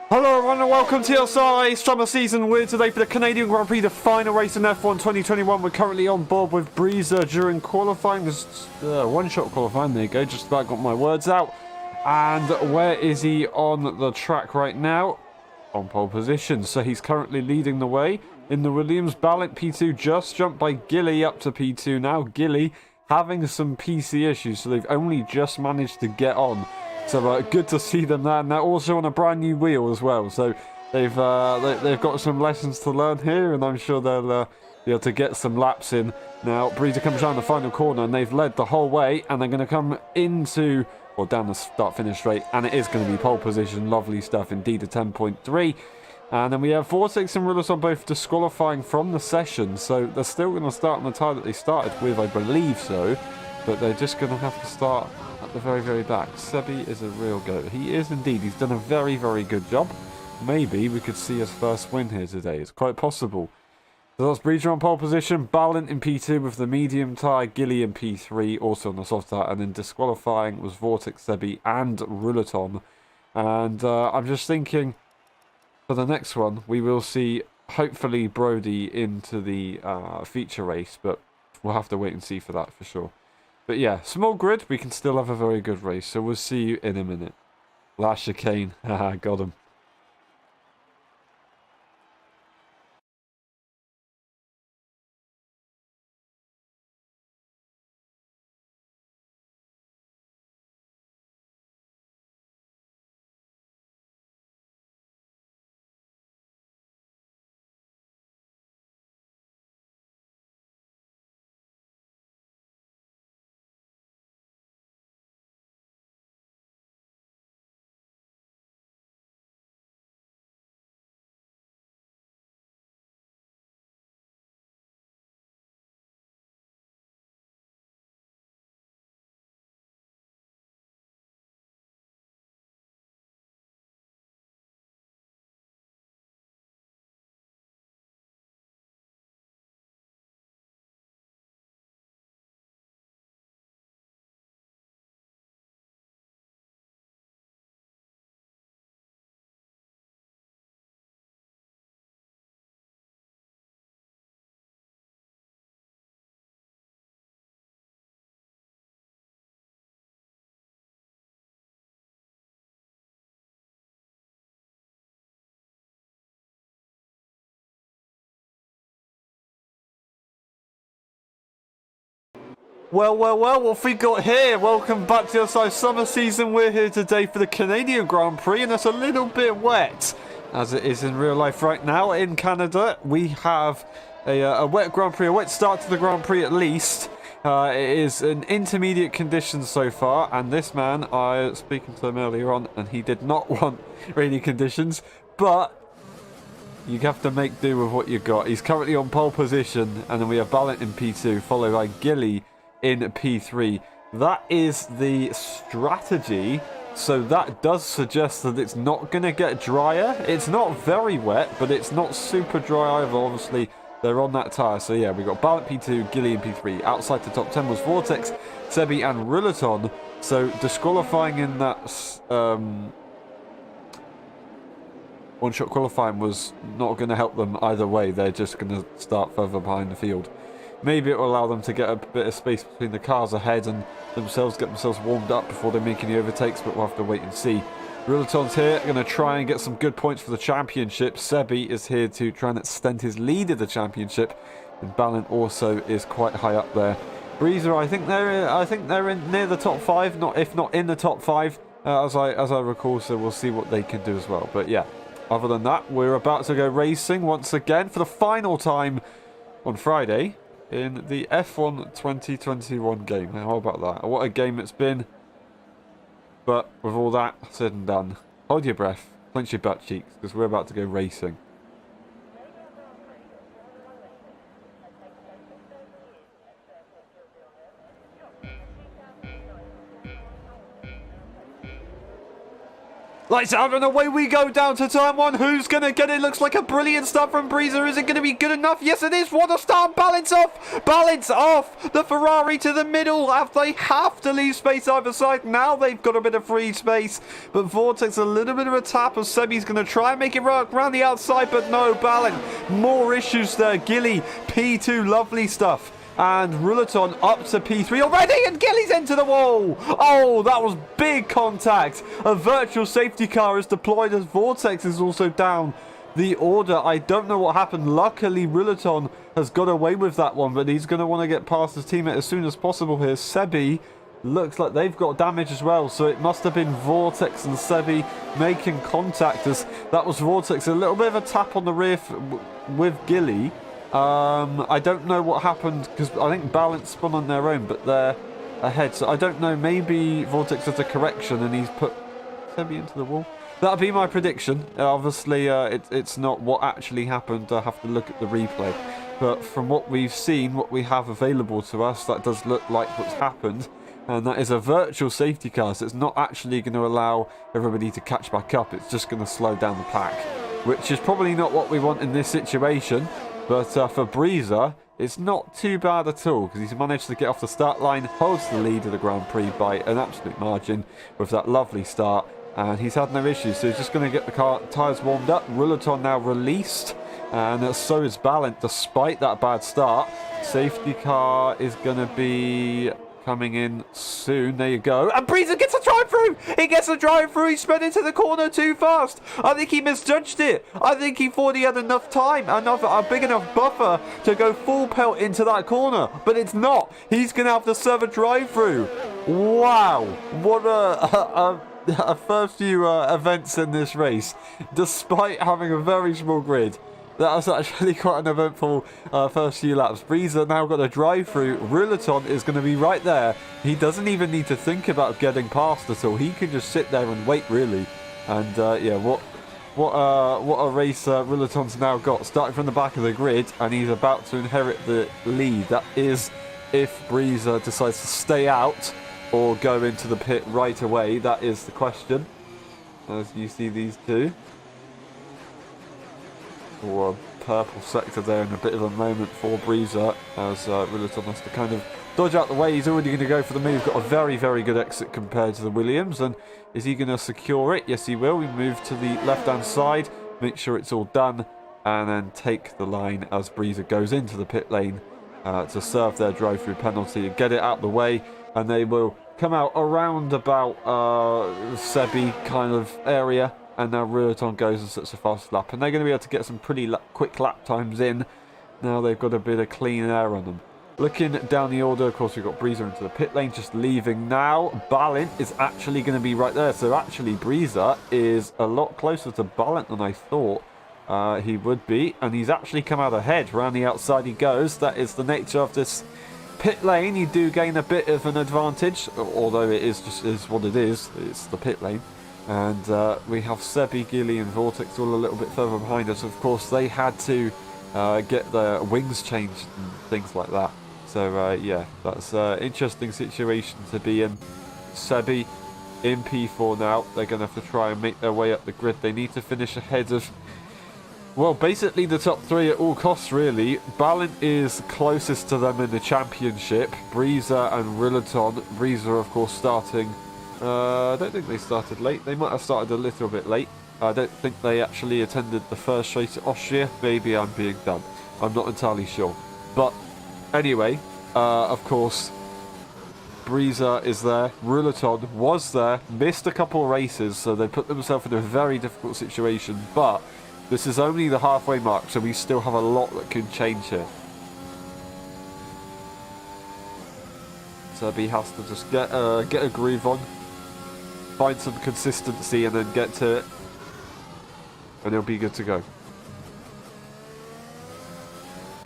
Hello everyone and welcome to LSI summer season. We're today for the Canadian Grand Prix, the final race in F1 2021. We're currently on board with Breezer during qualifying. There's one-shot qualifying, there you go, just about got my words out. And where is he on the track right now? On pole position, so he's currently leading the way. In the Williams, Ballant P2 just jumped by Gilly up to P2 now. Gilly having some PC issues, so they've only just managed to get on. So good to see them there, and they're also on a brand new wheel as well. So they've got some lessons to learn here, and I'm sure they'll be able to get some laps in. Now Breezer comes down the final corner, and they've led the whole way, and they're going to come into, or down the start-finish straight, and it is going to be pole position. Lovely stuff indeed, a 10.3. And then we have Vortex and Rillerson both disqualifying from the session, so they're still going to start on the tyre that they started with, I believe so, but they're just going to have to start at the very, very back. Sebi is a real goat. He is indeed. He's done a very, very good job. Maybe we could see his first win here today. It's quite possible. So that's Breezer on pole position. Ballant in P2 with the medium tyre. Gilly in P3, also on the soft tyre. And then disqualifying was Vortex, Sebi and Rouleton. And I'm just thinking, for the next one, we will see, hopefully, Brody into the feature race. But we'll have to wait and see for that for sure. But yeah, small grid, we can still have a very good race. So we'll see you in a minute. Last chicane. Haha, got him. Well, what have we got here? Welcome back to LSI summer season. We're here today for the Canadian Grand Prix, and it's a little bit wet, as it is in real life right now. In Canada, we have a wet Grand Prix, a wet start to the Grand Prix at least. It is an intermediate condition so far, and this man, I was speaking to him earlier on, and he did not want rainy conditions, but you have to make do with what you got. He's currently on pole position, and then we have Ballant in P2, followed by Gilly in P3. That is the strategy, so that does suggest that it's not going to get drier. It's not very wet, but it's not super dry either. Obviously, they're on that tyre. So yeah, we got Ballant P2, Gilly in P3. Outside the top 10 was Vortex, Sebi and Rouleton. So disqualifying in that one-shot qualifying was not going to help them either way. They're just going to start further behind the field. Maybe it will allow them to get a bit of space between the cars ahead and themselves get themselves warmed up before they make any overtakes, but we'll have to wait and see. Rouleton's here, going to try and get some good points for the championship. Sebi is here to try and extend his lead of the championship, and Ballant also is quite high up there. Breezer, I think they're in near the top 5, if not in the top 5, as I recall. So we'll see what they can do as well. But yeah, other than that, we're about to go racing once again for the final time on Friday in the F1 2021 game. How about that? What a game it's been. But with all that said and done, hold your breath, clench your butt cheeks, because we're about to go racing. Lights out and away we go down to turn 1. Who's going to get it? Looks like a brilliant start from Breezer. Is it going to be good enough? Yes, it is. What a start. Balance off. Balance off. The Ferrari to the middle. They have to leave space either side. Now they've got a bit of free space. But Vortex, a little bit of a tap as Sebi's going to try and make it work around the outside. But no, Balin. More issues there. Gilly, P2, lovely stuff. And Ruleton up to P3 already, and Gilly's into the wall. Oh, that was big contact. A virtual safety car is deployed as Vortex is also down the order. I don't know what happened. Luckily, Ruleton has got away with that one, but he's going to want to get past his teammate as soon as possible here. Sebi looks like they've got damage as well, so it must have been Vortex and Sebi making contact, as that was Vortex. A little bit of a tap on the rear with Gilly. I don't know what happened, because I think Balance spun on their own, but they're ahead. So I don't know, maybe Vortex has a correction and he's put Sebi into the wall. That'll be my prediction. Obviously, it's not what actually happened. I have to look at the replay. But from what we've seen, what we have available to us, that does look like what's happened. And that is a virtual safety car, so it's not actually going to allow everybody to catch back up. It's just going to slow down the pack, which is probably not what we want in this situation. But for Breezer, it's not too bad at all, because he's managed to get off the start line, holds the lead of the Grand Prix by an absolute margin with that lovely start, and he's had no issues. So he's just going to get the tyres warmed up. Ruleton now released, and so is Balint, despite that bad start. Safety car is going to be coming in soon. There you go. And Breezer gets a drive-through. He gets a drive-through. He sped into the corner too fast. I think he misjudged it. I think he thought he had enough time, a big enough buffer to go full pelt into that corner. But it's not. He's going to have to serve a drive-through. Wow. What a first few events in this race, despite having a very small grid. That was actually quite an eventful first few laps. Breezer now got a drive-through. Ruleton is going to be right there. He doesn't even need to think about getting past at all. He can just sit there and wait, really. And yeah, what a race Ruleton's now got. Starting from the back of the grid, and he's about to inherit the lead. That is if Breezer decides to stay out or go into the pit right away. That is the question, as you see these two. Or a purple sector there, in a bit of a moment for Breezer, as Ruleton has to kind of dodge out the way. He's already going to go for the move. Got a very, very good exit compared to the Williams. And is he going to secure it? Yes, he will. We move to the left-hand side, make sure it's all done, and then take the line as Breezer goes into the pit lane to serve their drive-through penalty and get it out the way. And they will come out around about Sebi kind of area. And now Ruleton goes and sets a fast lap. And they're going to be able to get some pretty quick lap times in. Now they've got a bit of clean air on them. Looking down the order, of course, we've got Breezer into the pit lane, just leaving now. Balint is actually going to be right there. So actually, Breezer is a lot closer to Balint than I thought he would be. And he's actually come out ahead. Round the outside he goes. That is the nature of this pit lane. You do gain a bit of an advantage, although it is what it is. It's the pit lane. And we have Sebi, Gilly and Vortex all a little bit further behind us. Of course, they had to get their wings changed and things like that. So, yeah, that's an interesting situation to be in. Sebi in P4 now. They're going to have to try and make their way up the grid. They need to finish ahead of, well, basically the top three at all costs, really. Balint is closest to them in the championship. Breezer and Ruleton. Breezer, of course, starting... I don't think they started late. They might have started a little bit late. I don't think they actually attended the first race at Austria. Maybe I'm being dumb. I'm not entirely sure. But anyway, of course, Breezer is there. Ruleton was there. Missed a couple of races, so they put themselves in a very difficult situation. But this is only the halfway mark, so we still have a lot that can change here. Sebi has to just get a groove on. Find some consistency and then get to it, and he'll be good to go.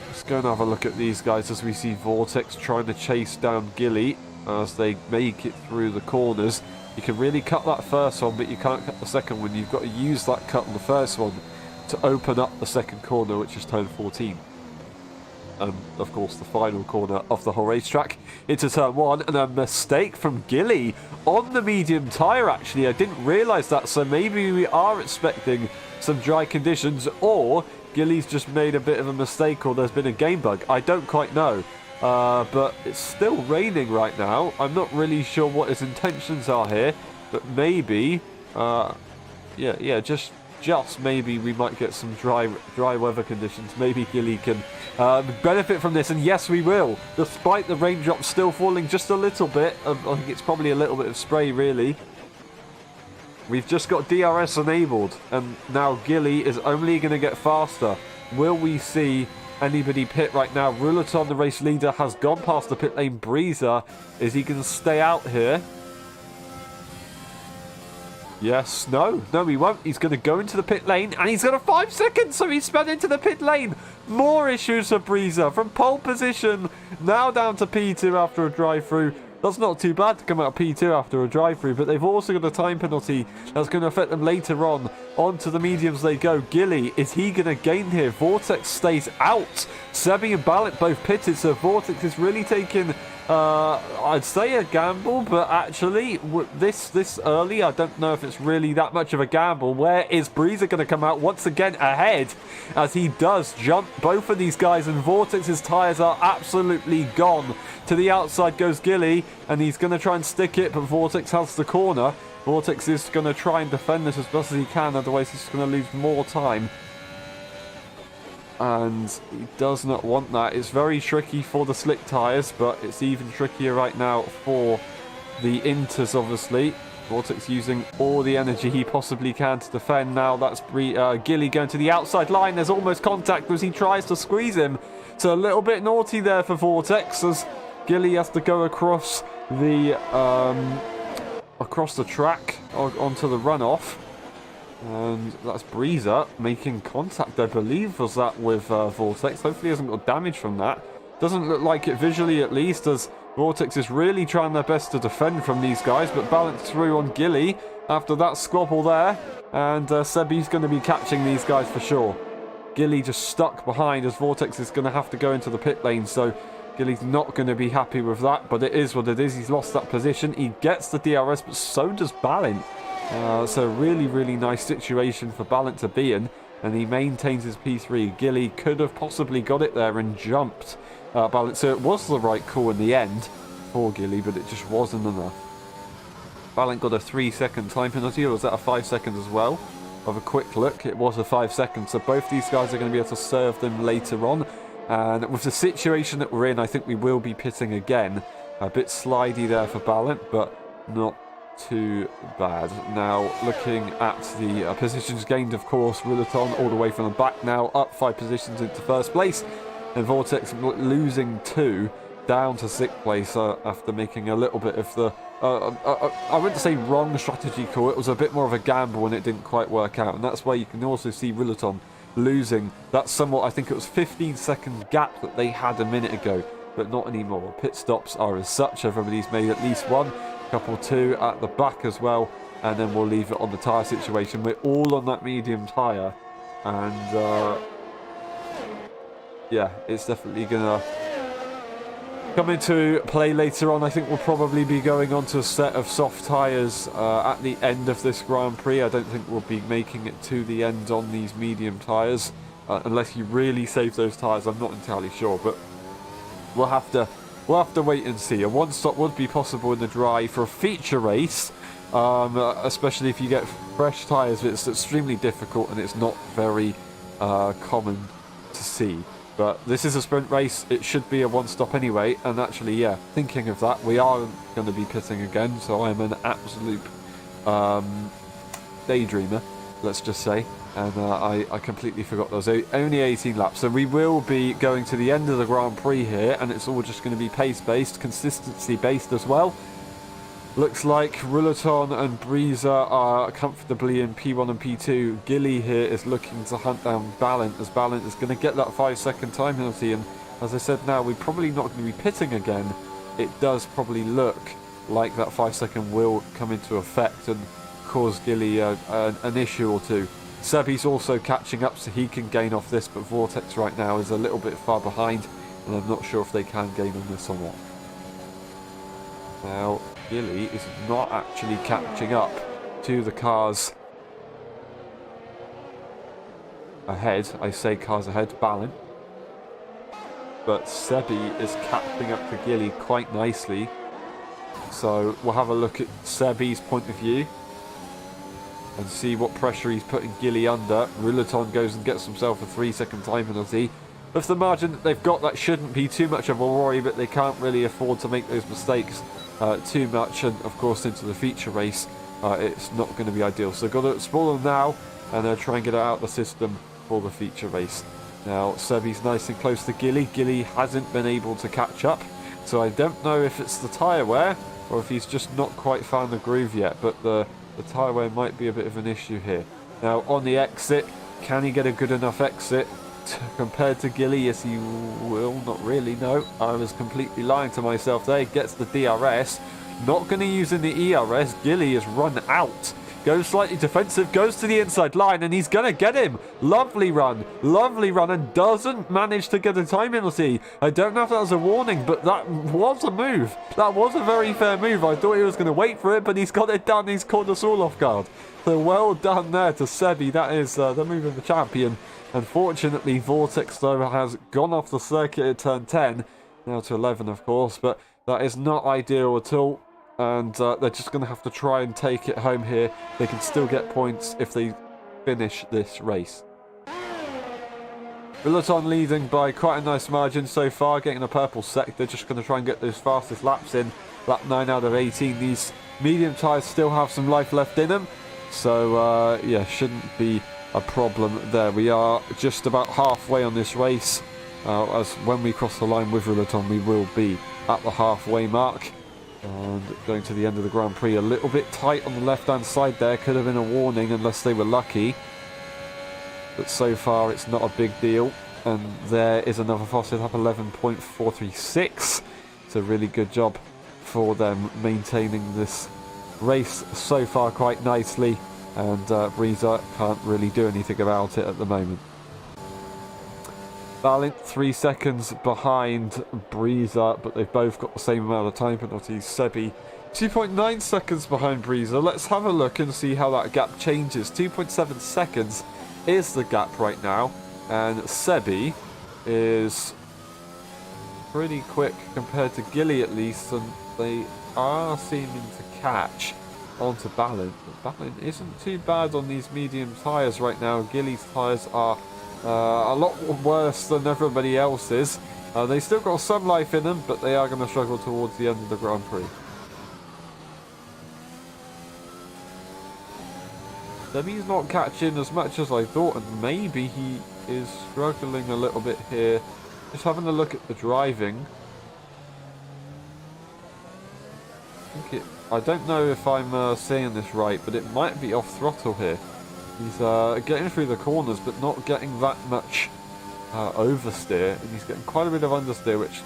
Let's go and have a look at these guys as we see Vortex trying to chase down Gilly as they make it through the corners. You can really cut that first one, but you can't cut the second one. You've got to use that cut on the first one to open up the second corner, which is turn 14. and of course the final corner of the whole racetrack into turn 1, and a mistake from Gilly on the medium tyre actually. I didn't realise that, so maybe we are expecting some dry conditions, or Gilly's just made a bit of a mistake, or there's been a game bug. I don't quite know. But it's still raining right now. I'm not really sure what his intentions are here, but maybe, just maybe we might get some dry weather conditions. Maybe Gilly can benefit from this, and yes, we will. Despite the raindrops still falling just a little bit, I think it's probably a little bit of spray, really. We've just got DRS enabled, and now Gilly is only going to get faster. Will we see anybody pit right now? Ruleton, the race leader, has gone past the pit lane. Breezer, is he going to stay out here? Yes, no, he won't. He's going to go into the pit lane, and he's got a 5 seconds, so he's spun into the pit lane. More issues for Breezer. From pole position, now down to P2 after a drive-through. That's not too bad to come out of P2 after a drive-through, but they've also got a time penalty that's going to affect them later on. Onto the mediums they go. Gilly, is he going to gain here? Vortex stays out. Sebi and Ballant both pitted, so Vortex is really taking, I'd say, a gamble, but actually, this early, I don't know if it's really that much of a gamble. Where is Breezer going to come out once again ahead, as he does jump both of these guys, and Vortex's tyres are absolutely gone. To the outside goes Gilly, and he's going to try and stick it, but Vortex has the corner. Vortex is going to try and defend this as best as he can, otherwise he's going to lose more time. And he does not want that. It's very tricky for the slick tyres, but it's even trickier right now for the Inters, obviously. Vortex using all the energy he possibly can to defend. Now that's Gilly going to the outside line. There's almost contact as he tries to squeeze him. So a little bit naughty there for Vortex, as Gilly has to go across the track onto the runoff. And that's Breezer making contact, I believe, was that with Vortex. Hopefully he hasn't got damage from that. Doesn't look like it visually, at least, as Vortex is really trying their best to defend from these guys, but balanced through on Gilly after that squabble there. And Sebi's going to be catching these guys for sure. Gilly just stuck behind, as Vortex is going to have to go into the pit lane, so Gilly's not going to be happy with that, but it is what it is. He's lost that position. He gets the DRS, but so does Ballant. So really, really nice situation for Ballant to be in, and he maintains his P3. Gilly could have possibly got it there and jumped Ballant, so it was the right call in the end for Gilly, but it just wasn't enough. Ballant got a 3-second time penalty, or was that a 5 seconds as well? Of a quick look, it was a 5 seconds, so both these guys are going to be able to serve them later on. And with the situation that we're in, I think we will be pitting again. A bit slidey there for Ballant, but not too bad. Now, looking at the positions gained, of course, Ruleton all the way from the back now, up 5 positions into first place. And Vortex losing 2 down to 6th place after making a little bit of the, I wouldn't say wrong strategy call, it was a bit more of a gamble and it didn't quite work out. And that's why you can also see Ruleton losing that somewhat, I think it was 15-second gap that they had a minute ago, but not anymore. Pit stops are as such, everybody's made at least one, couple 2 at the back as well, and then we'll leave it on the tyre situation. We're all on that medium tyre, and yeah, it's definitely gonna come into play later on. I think we'll probably be going on to a set of soft tyres at the end of this Grand Prix. I don't think we'll be making it to the end on these medium tyres, unless you really save those tyres. I'm not entirely sure, but we'll have to wait and see. A one-stop would be possible in the dry for a feature race, especially if you get fresh tyres. It's extremely difficult and it's not very common to see. But this is a sprint race, it should be a one-stop anyway, and actually, yeah, thinking of that, we are going to be pitting again, so I'm an absolute daydreamer, let's just say, and I completely forgot there was only 18 laps, so we will be going to the end of the Grand Prix here, and it's all just going to be pace-based, consistency-based as well. Looks like Ruleton and Breezer are comfortably in P1 and P2. Gilly here is looking to hunt down Ballant, as Ballant is going to get that 5-second time penalty. And as I said now, we're probably not going to be pitting again. It does probably look like that 5-second will come into effect and cause Gilly an issue or two. Sebi's also catching up, so he can gain off this, but Vortex right now is a little bit far behind. and I'm not sure if they can gain on this or not. Now, Gilly is not actually catching up to the cars ahead. I say cars ahead, Balin. But Sebi is catching up to Gilly quite nicely. So we'll have a look at Sebi's point of view and see what pressure he's putting Gilly under. Ruleton goes and gets himself a 3-second time penalty. With the margin that they've got, that shouldn't be too much of a worry, but they can't really afford to make those mistakes too much. And of course, into the feature race, it's not going to be ideal. So got to explore them now and try and get it out of the system for the feature race. Now, Sebi's nice and close to Gilly. Gilly hasn't been able to catch up, so I don't know if it's the tyre wear or if he's just not quite found the groove yet, but the tyre wear might be a bit of an issue here. Now, on the exit, can he get a good enough exit compared to Gilly? Yes, he will. Not really, no. I was completely lying to myself there. He gets the DRS. Not going to use in the ERS. Gilly is run out. Goes slightly defensive, goes to the inside line, and he's going to get him. Lovely run, and doesn't manage to get a time penalty. I don't know if that was a warning, but that was a move. That was a very fair move. I thought he was going to wait for it, but he's got it done. He's caught us all off guard. So well done there to Sebi. That is the move of the champion. Unfortunately, Vortex, though, has gone off the circuit at turn 10, now to 11, of course, but that is not ideal at all. And they're just going to have to try and take it home here. They can still get points if they finish this race. Ruleton leading by quite a nice margin so far, getting a purple sector. Just going to try and get those fastest laps in. Lap 9 out of 18. These medium tyres still have some life left in them. So, yeah, shouldn't be a problem there. We are just about halfway on this race. As when we cross the line with Ruleton, we will be at the halfway mark. And going to the end of the Grand Prix, a little bit tight on the left-hand side there. Could have been a warning unless they were lucky. But so far, it's not a big deal. And there is another fastest lap, 11.436. It's a really good job for them maintaining this race so far quite nicely. And Breezer can't really do anything about it at the moment. Balin 3 seconds behind Breezer, but they've both got the same amount of time penalties. Sebi 2.9 seconds behind Breezer. Let's have a look and see how that gap changes. 2.7 seconds is the gap right now, and Sebi is pretty quick compared to Gilly at least, and they are seeming to catch onto Balin. But Balin isn't too bad on these medium tyres right now. Gilly's tyres are a lot worse than everybody else's. They still got some life in them, but they are going to struggle towards the end of the Grand Prix. Sebi's not catching as much as I thought, and maybe he is struggling a little bit here. Just having a look at the driving. I don't know if I'm saying this right, but it might be off throttle here. He's getting through the corners, but not getting that much oversteer, and he's getting quite a bit of understeer, which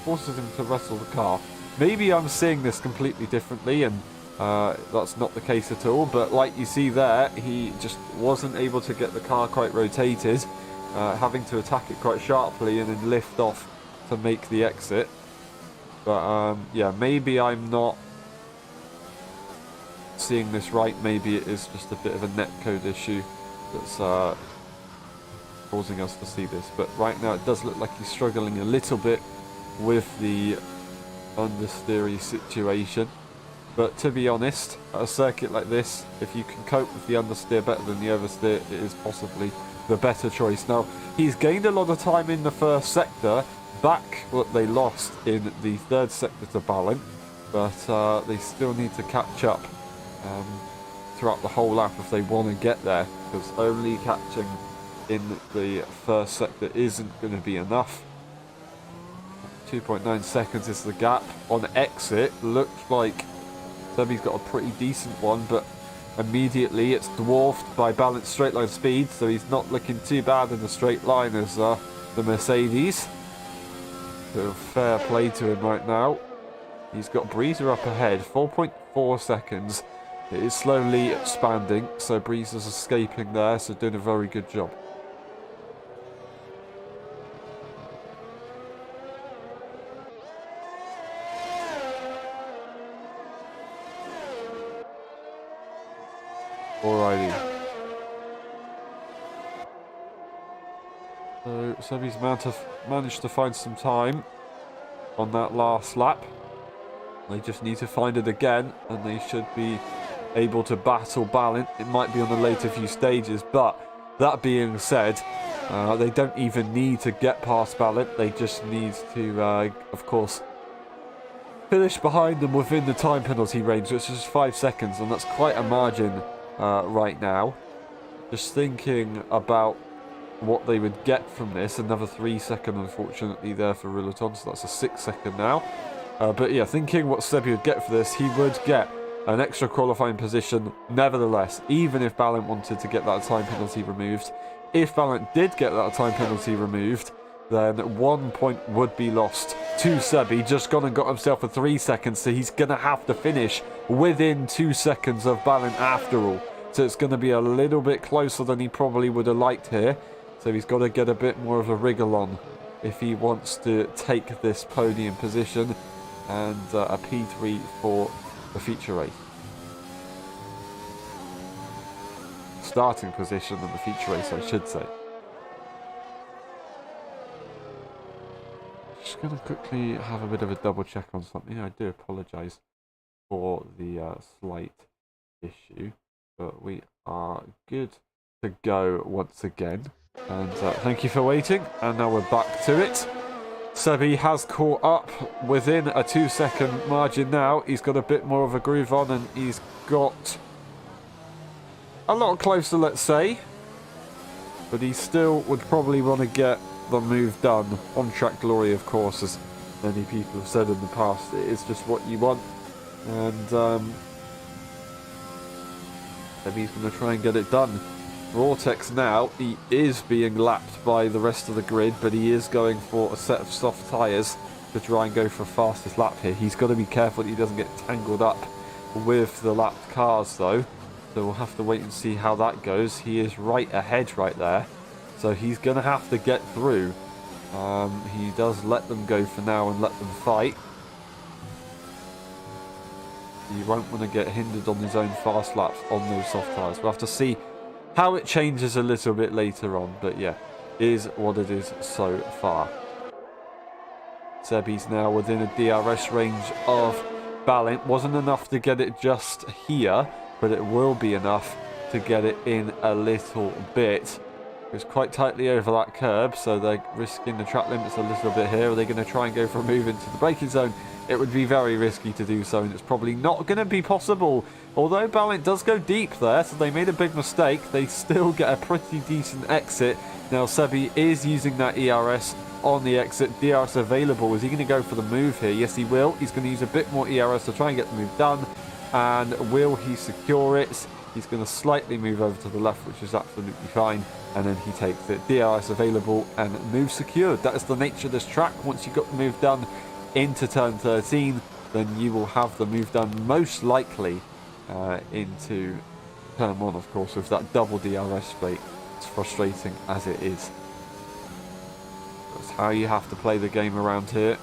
forces him to wrestle the car. Maybe I'm seeing this completely differently, and that's not the case at all, but like you see there, he just wasn't able to get the car quite rotated, having to attack it quite sharply and then lift off to make the exit. But yeah, maybe I'm not seeing this right. Maybe it is just a bit of a netcode issue that's causing us to see this, but right now it does look like he's struggling a little bit with the understeery situation. But to be honest, at a circuit like this, if you can cope with the understeer better than the oversteer, it is possibly the better choice. Now, he's gained a lot of time in the first sector, back what they lost in the third sector to Balin, but they still need to catch up throughout the whole lap if they want to get there, because only catching in the first sector isn't going to be enough. 2.9 seconds is the gap. On exit, looks like Sebi's got a pretty decent one, but immediately it's dwarfed by balanced straight line speed, so he's not looking too bad in the straight line as the Mercedes. So fair play to him right now. He's got Breezer up ahead, 4.4 seconds. It is slowly expanding, so Breezer's escaping there, so doing a very good job. Alrighty. So Sebi's managed to find some time on that last lap. They just need to find it again, and they should be able to battle Balint. It might be on the later few stages, but that being said, they don't even need to get past Balint. They just need to, of course, finish behind them within the time penalty range, which is 5 seconds, and that's quite a margin right now. Just thinking about what they would get from this. Another 3 second, unfortunately, there for Rillaton, so that's a 6 second now. But yeah, thinking what Sebi would get for this, he would get an extra qualifying position nevertheless, even if Balint wanted to get that time penalty removed. If Balint did get that time penalty removed, then 1 point would be lost to Sebi. Just gone and got himself a 3 seconds, so he's going to have to finish within 2 seconds of Balint after all. So it's going to be a little bit closer than he probably would have liked here. So he's got to get a bit more of a wriggle on if he wants to take this podium position and a P3 for the feature race. Starting position in the feature race, I should say. Just going to quickly have a bit of a double check on something. I do apologise for the slight issue, but we are good to go once again. And thank you for waiting, and now we're back to it. Sebi has caught up within a 2 second margin now. He's got a bit more of a groove on, and he's got a lot closer, let's say. But he still would probably want to get the move done. On track glory, of course, as many people have said in the past. It is just what you want. And Sebi's going to try and get it done. Vortex now, he is being lapped by the rest of the grid, but he is going for a set of soft tyres to try and go for fastest lap here. He's got to be careful that he doesn't get tangled up with the lapped cars though, so we'll have to wait and see how that goes. He is right ahead right there, so he's going to have to get through. He does let them go for now and let them fight. He won't want to get hindered on his own fast laps on those soft tyres. We'll have to see how it changes a little bit later on, but yeah, is what it is so far. Sebi's now within a DRS range of Balint. Wasn't enough to get it just here, but it will be enough to get it in a little bit. It's quite tightly over that curb, so they're risking the track limits a little bit here. Are they going to try and go for a move into the braking zone? It would be very risky to do so, and it's probably not going to be possible. Although Balint does go deep there, so they made a big mistake. They still get a pretty decent exit. Now Sebi is using that ERS on the exit. DRS available. Is he going to go for the move here? Yes, he will. He's going to use a bit more ERS to try and get the move done. And will he secure it? He's going to slightly move over to the left, which is absolutely fine. And then he takes it. DRS available and move secured. That is the nature of this track. Once you've got the move done into turn 13, then you will have the move done most likely into turn 1, of course, with that double DRS straight. It's frustrating as it is. That's how you have to play the game around here.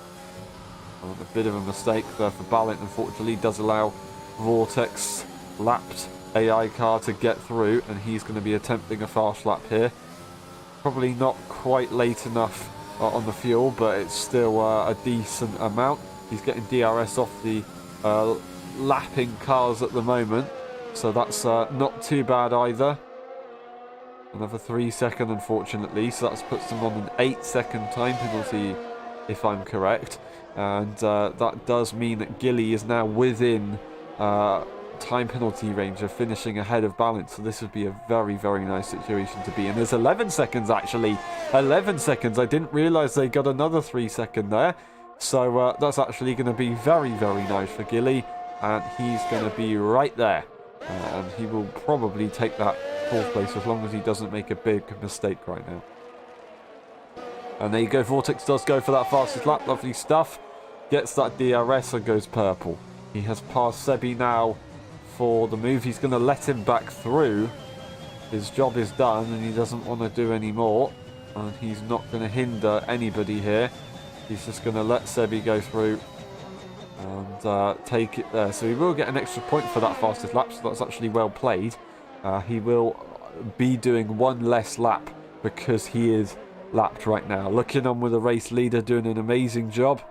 A bit of a mistake there for Balint, unfortunately. Does allow Vortex lapped AI car to get through, and he's going to be attempting a fast lap here. Probably not quite late enough on the fuel, but it's still a decent amount. He's getting DRS off the lapping cars at the moment, so that's not too bad either. Another 3 second, unfortunately, so that puts them on an 8 second time penalty, if I'm correct. And that does mean that Gilly is now within time penalty range of finishing ahead of Balint, so this would be a very, very nice situation to be in. There's 11 seconds actually. 11 seconds. I didn't realise they got another 3 second there, so that's actually going to be very, very nice for Gilly, and he's going to be right there, and he will probably take that 4th place as long as he doesn't make a big mistake right now. And there you go. Vortex does go for that fastest lap. Lovely stuff. Gets that DRS and goes purple. He has passed Sebi now for the move. He's going to let him back through. His job is done and he doesn't want to do any more, and he's not going to hinder anybody here. He's just going to let Sebi go through and take it there. So he will get an extra point for that fastest lap, so that's actually well played. He will be doing one less lap because he is lapped right now. Looking on with the race leader doing an amazing job.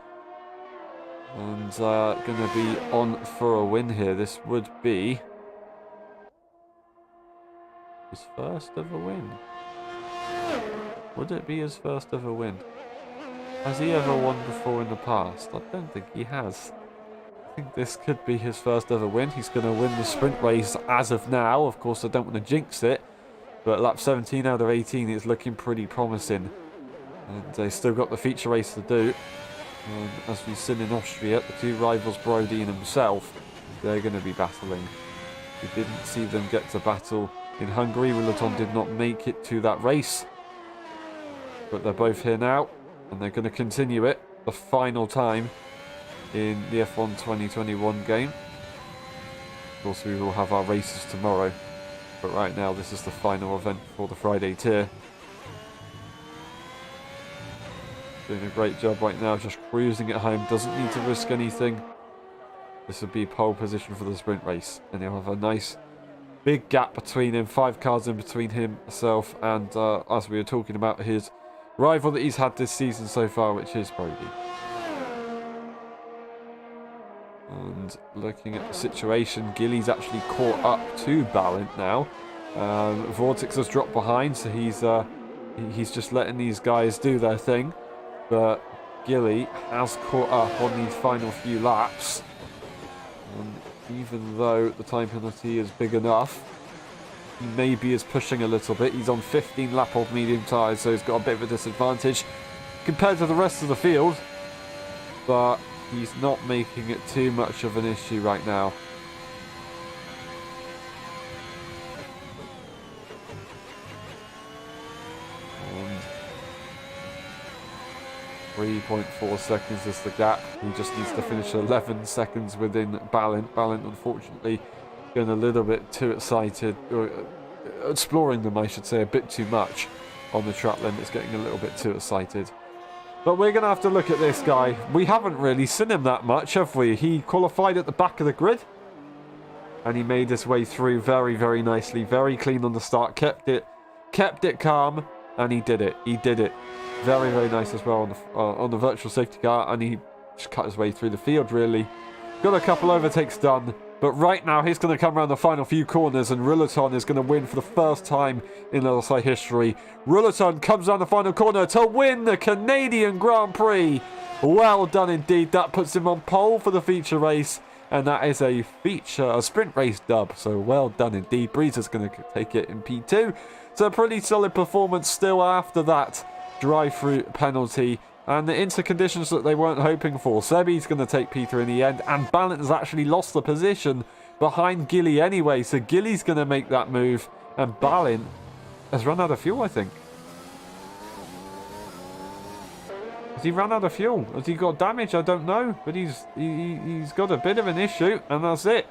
And going to be on for a win here. This would be his first ever win. Would it be his first ever win? Has he ever won before in the past? I don't think he has. I think this could be his first ever win. He's going to win the sprint race as of now. Of course, I don't want to jinx it. But lap 17 out of 18 is looking pretty promising. And they still got the feature race to do. And as we've seen in Austria, the two rivals, Brody and himself, they're going to be battling. We didn't see them get to battle in Hungary. Willerton did not make it to that race. But they're both here now. And they're going to continue it the final time in the F1 2021 game. Of course, we will have our races tomorrow. But right now, this is the final event for the Friday tier. Doing a great job right now, just cruising at home. Doesn't need to risk anything. This would be pole position for the sprint race. And he'll have a nice big gap between him. 5 cars in between himself and, as we were talking about, his rival that he's had this season so far, which is Brody. And looking at the situation, Gilly's actually caught up to Balint now. Vortex has dropped behind, so he's just letting these guys do their thing. But Gilly has caught up on these final few laps. And even though the time penalty is big enough, he maybe is pushing a little bit. He's on 15 lap old medium tyres, so he's got a bit of a disadvantage compared to the rest of the field. But he's not making it too much of an issue right now. And 3.4 seconds is the gap. He just needs to finish 11 seconds within Balint. Balint, unfortunately, getting a little bit too excited, or exploring them, I should say, a bit too much on the track limits, getting a little bit too excited. But we're going to have to look at this guy. We haven't really seen him that much, have we? He qualified at the back of the grid. And he made his way through very, very nicely. Very clean on the start. Kept it calm. And he did it. He did it. Very, very nice as well on the virtual safety car. And he just cut his way through the field, really. Got a couple overtakes done. But right now, he's going to come around the final few corners, and Rillerton is going to win for the first time in LSI history. Rillerton comes down the final corner to win the Canadian Grand Prix. Well done indeed. That puts him on pole for the feature race, and that is a sprint race dub. So well done indeed. Breezer's going to take it in P2. So a pretty solid performance still after that drive-through penalty. And the interconditions that they weren't hoping for. Sebi's going to take Peter in the end. And Balint has actually lost the position behind Gilly anyway. So Gilly's going to make that move. And Balint has run out of fuel, I think. Has he run out of fuel? Has he got damage? I don't know. But he's got a bit of an issue. And that's it.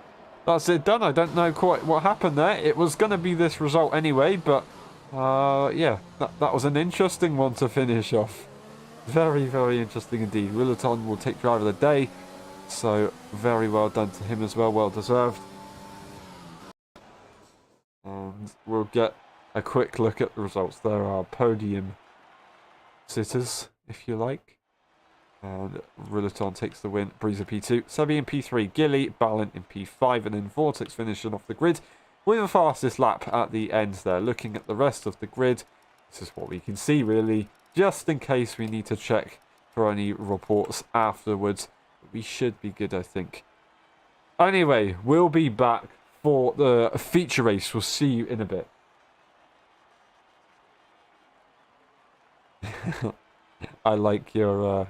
That's it done. I don't know quite what happened there. It was going to be this result anyway. But yeah, that was an interesting one to finish off. Very, very interesting indeed. Rillerton will take driver of the day. So, very well done to him as well. Well deserved. And we'll get a quick look at the results. There are podium sitters, if you like. And Rillerton takes the win. Breezer P2. Sebi in P3. Gilly, Balint in P5. And then Vortex finishing off the grid with the fastest lap at the end there. Looking at the rest of the grid, this is what we can see, really. Just in case we need to check for any reports afterwards. We should be good, I think. Anyway, we'll be back for the feature race. We'll see you in a bit. I like your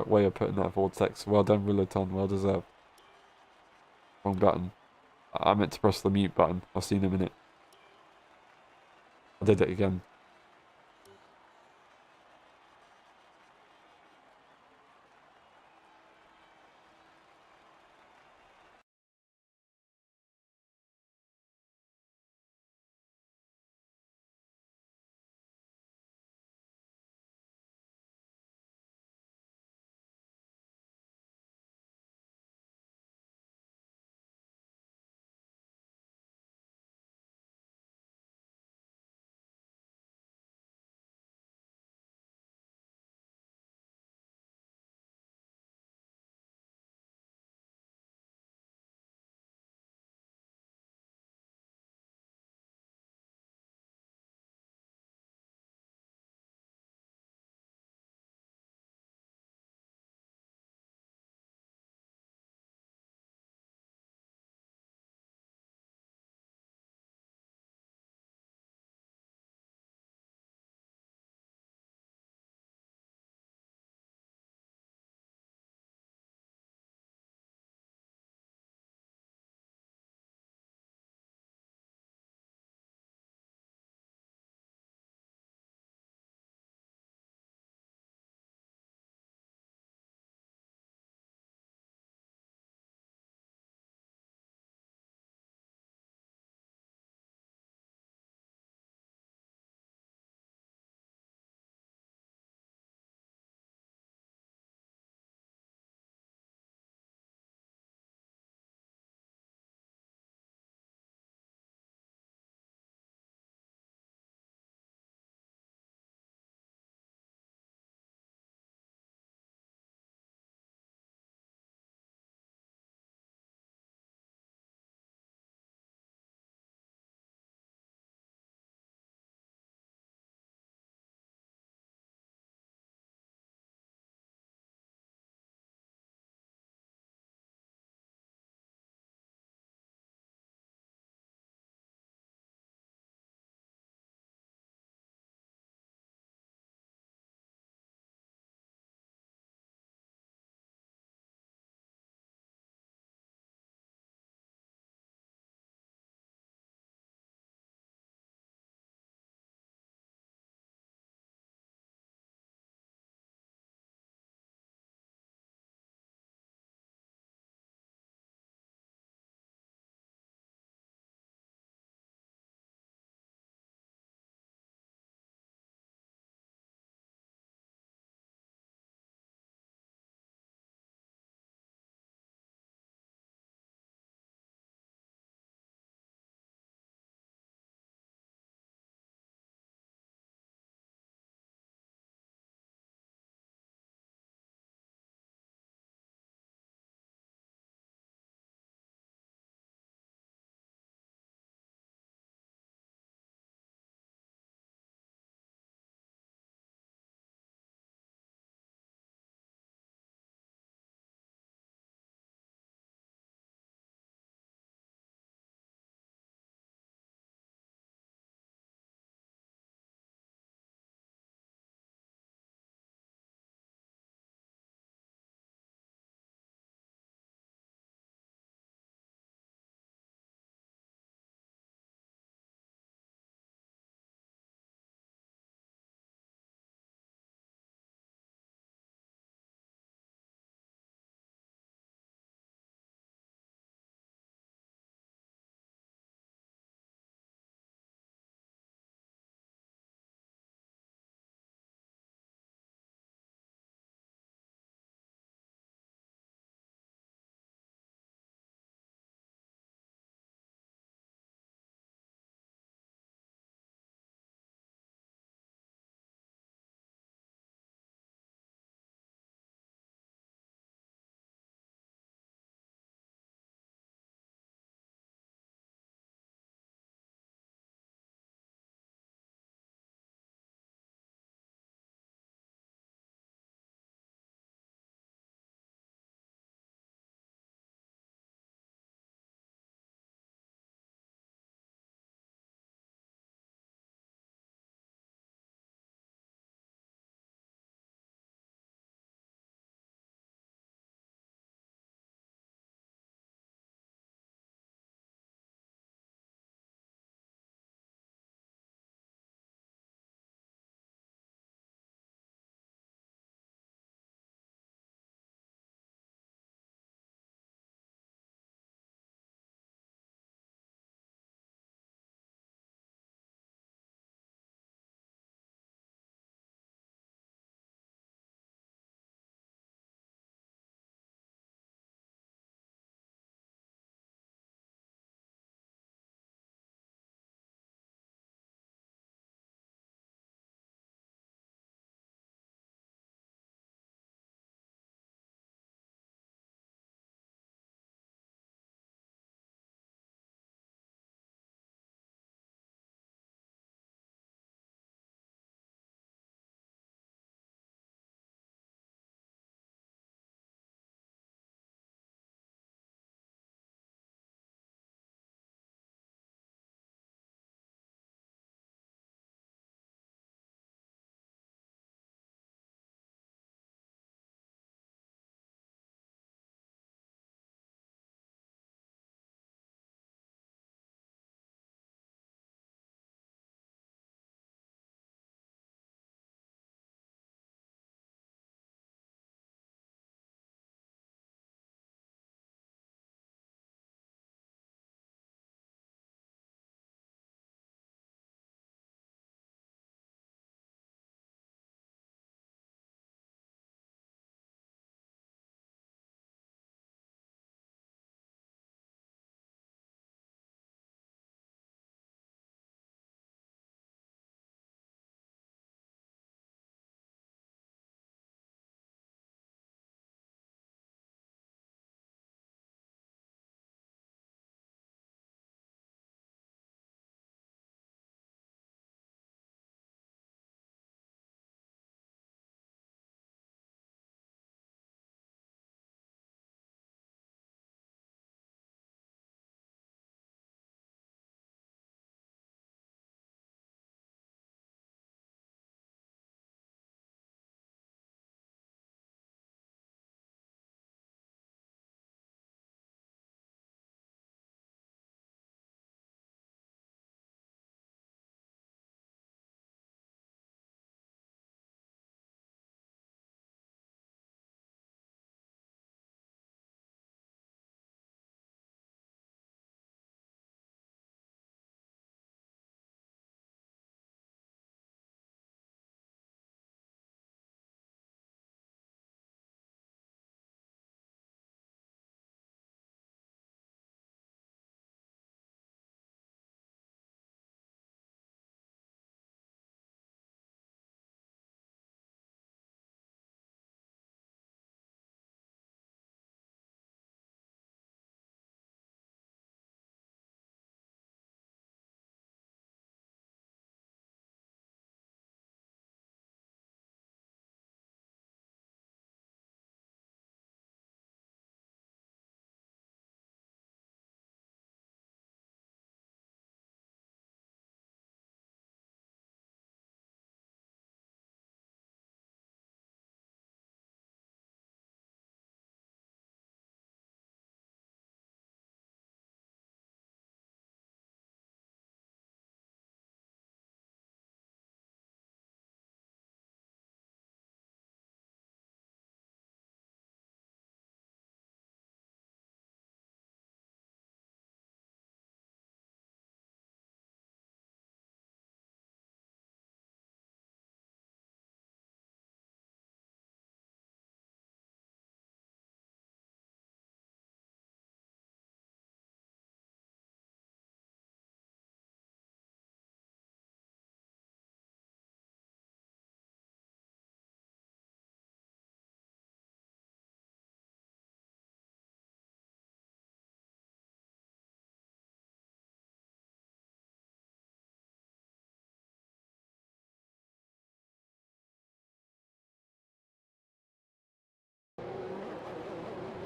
way of putting that, Vortex. Well done, Rillerton. Well deserved. Wrong button. I meant to press the mute button. I'll see you in a minute. I did it again.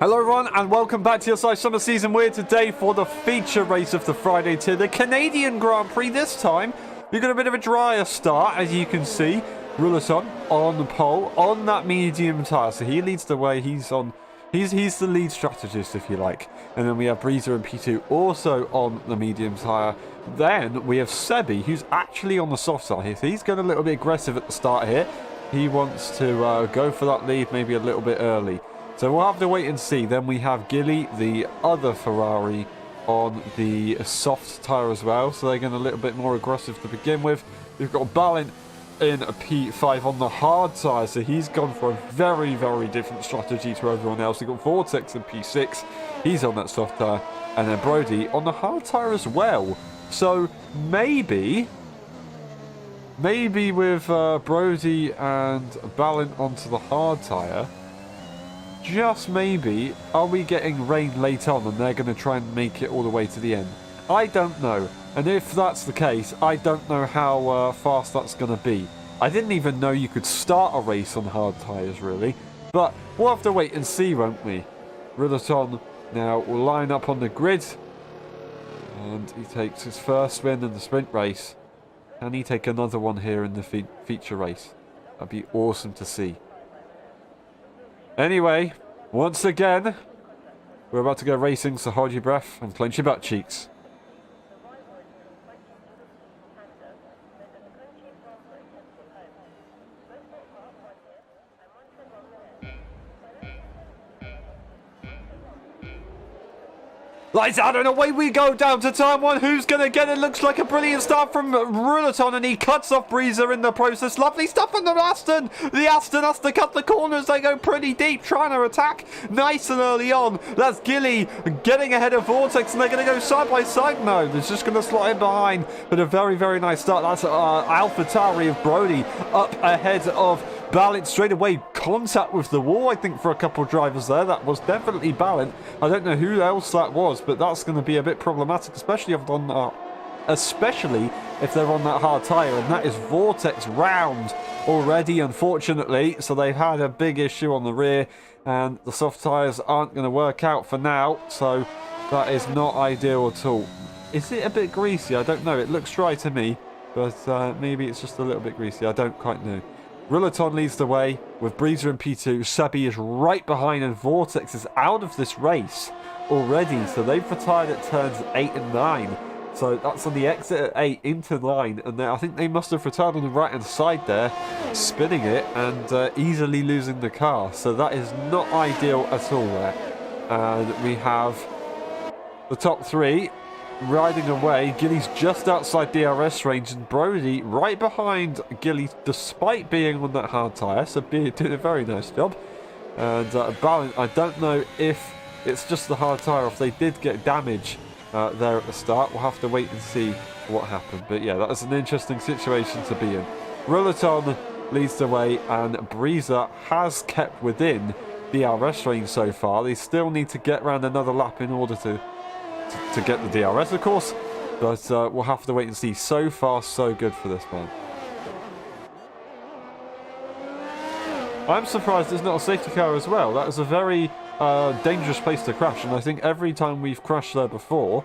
Hello everyone and welcome back to LSI Summer Season. We're today for the feature race of the Friday tier, the Canadian Grand Prix. This time we've got a bit of a drier start, as you can see. Ruleton on the pole on that medium tyre, so he leads the way. He's the lead strategist, if you like. And then we have Breezer and P2 also on the medium tyre. Then we have Sebi, who's actually on the soft side here. So he's going a little bit aggressive at the start here. He wants to go for that lead maybe a little bit early. So we'll have to wait and see. Then we have Gilly, the other Ferrari, on the soft tyre as well. So they're going a little bit more aggressive to begin with. We've got Balint in a P5 on the hard tyre. So he's gone for a very, very different strategy to everyone else. We've got Vortex in P6. He's on that soft tyre. And then Brody on the hard tyre as well. So maybe with Brody and Balint onto the hard tyre, just maybe, are we getting rain late on and they're going to try and make it all the way to the end? I don't know. And if that's the case, I don't know how fast that's going to be. I didn't even know you could start a race on hard tyres, really. But we'll have to wait and see, won't we? Ruleton now will line up on the grid. And he takes his first win in the sprint race. Can he take another one here in the feature race? That'd be awesome to see. Anyway, once again, we're about to go racing, so hold your breath and clench your butt cheeks. Lights out and away we go down to turn one. Who's going to get it? Looks like a brilliant start from Ruleton, and he cuts off Breezer in the process. Lovely stuff from the Aston. The Aston has to cut the corners. They go pretty deep, trying to attack nice and early on. That's Gilly getting ahead of Vortex, and they're going to go side by side. No, they're just going to slot in behind. But a very, very nice start. That's AlphaTauri of Brody up ahead of Balint straight away. Contact with the wall, I think, for a couple of drivers there. That was definitely Balint. I don't know who else that was, but that's going to be a bit problematic, especially if they're on that hard tyre. And that is Vortex round already, unfortunately. So they've had a big issue on the rear, and the soft tyres aren't going to work out for now. So that is not ideal at all. Is it a bit greasy? I don't know. It looks dry to me, but maybe it's just a little bit greasy. I don't quite know. Ruleton leads the way with Breezer and P2. Sebi is right behind, and Vortex is out of this race already. So they've retired at turns 8 and 9. So that's on the exit at 8 into 9. And I think they must have retired on the right-hand side there, spinning it and easily losing the car. So that is not ideal at all there. And we have the top three riding away. Gilly's just outside DRS range, and Brody right behind Gilly despite being on that hard tyre, so doing a very nice job. And Balint, I don't know if it's just the hard tyre, if they did get damage there at the start. We'll have to wait and see what happened. But yeah, that is an interesting situation to be in. Ruleton leads the way, and Breezer has kept within DRS range so far. They still need to get around another lap in order to get the DRS, of course, but we'll have to wait and see. So far, so good for this man. I'm surprised there's not a safety car as well. That is a very dangerous place to crash, and I think every time we've crashed there before,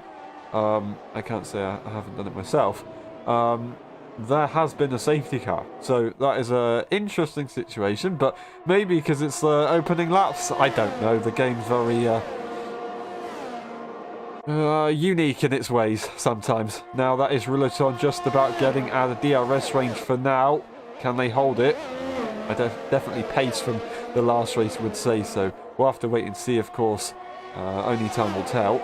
I can't say I haven't done it myself, there has been a safety car. So that is an interesting situation, but maybe because it's opening laps, I don't know. The game's very unique in its ways sometimes. Now that is Ruleton just about getting out of DRS range for now. Can they hold it? I definitely pace from the last race would say so. We'll have to wait and see, of course. Only time will tell.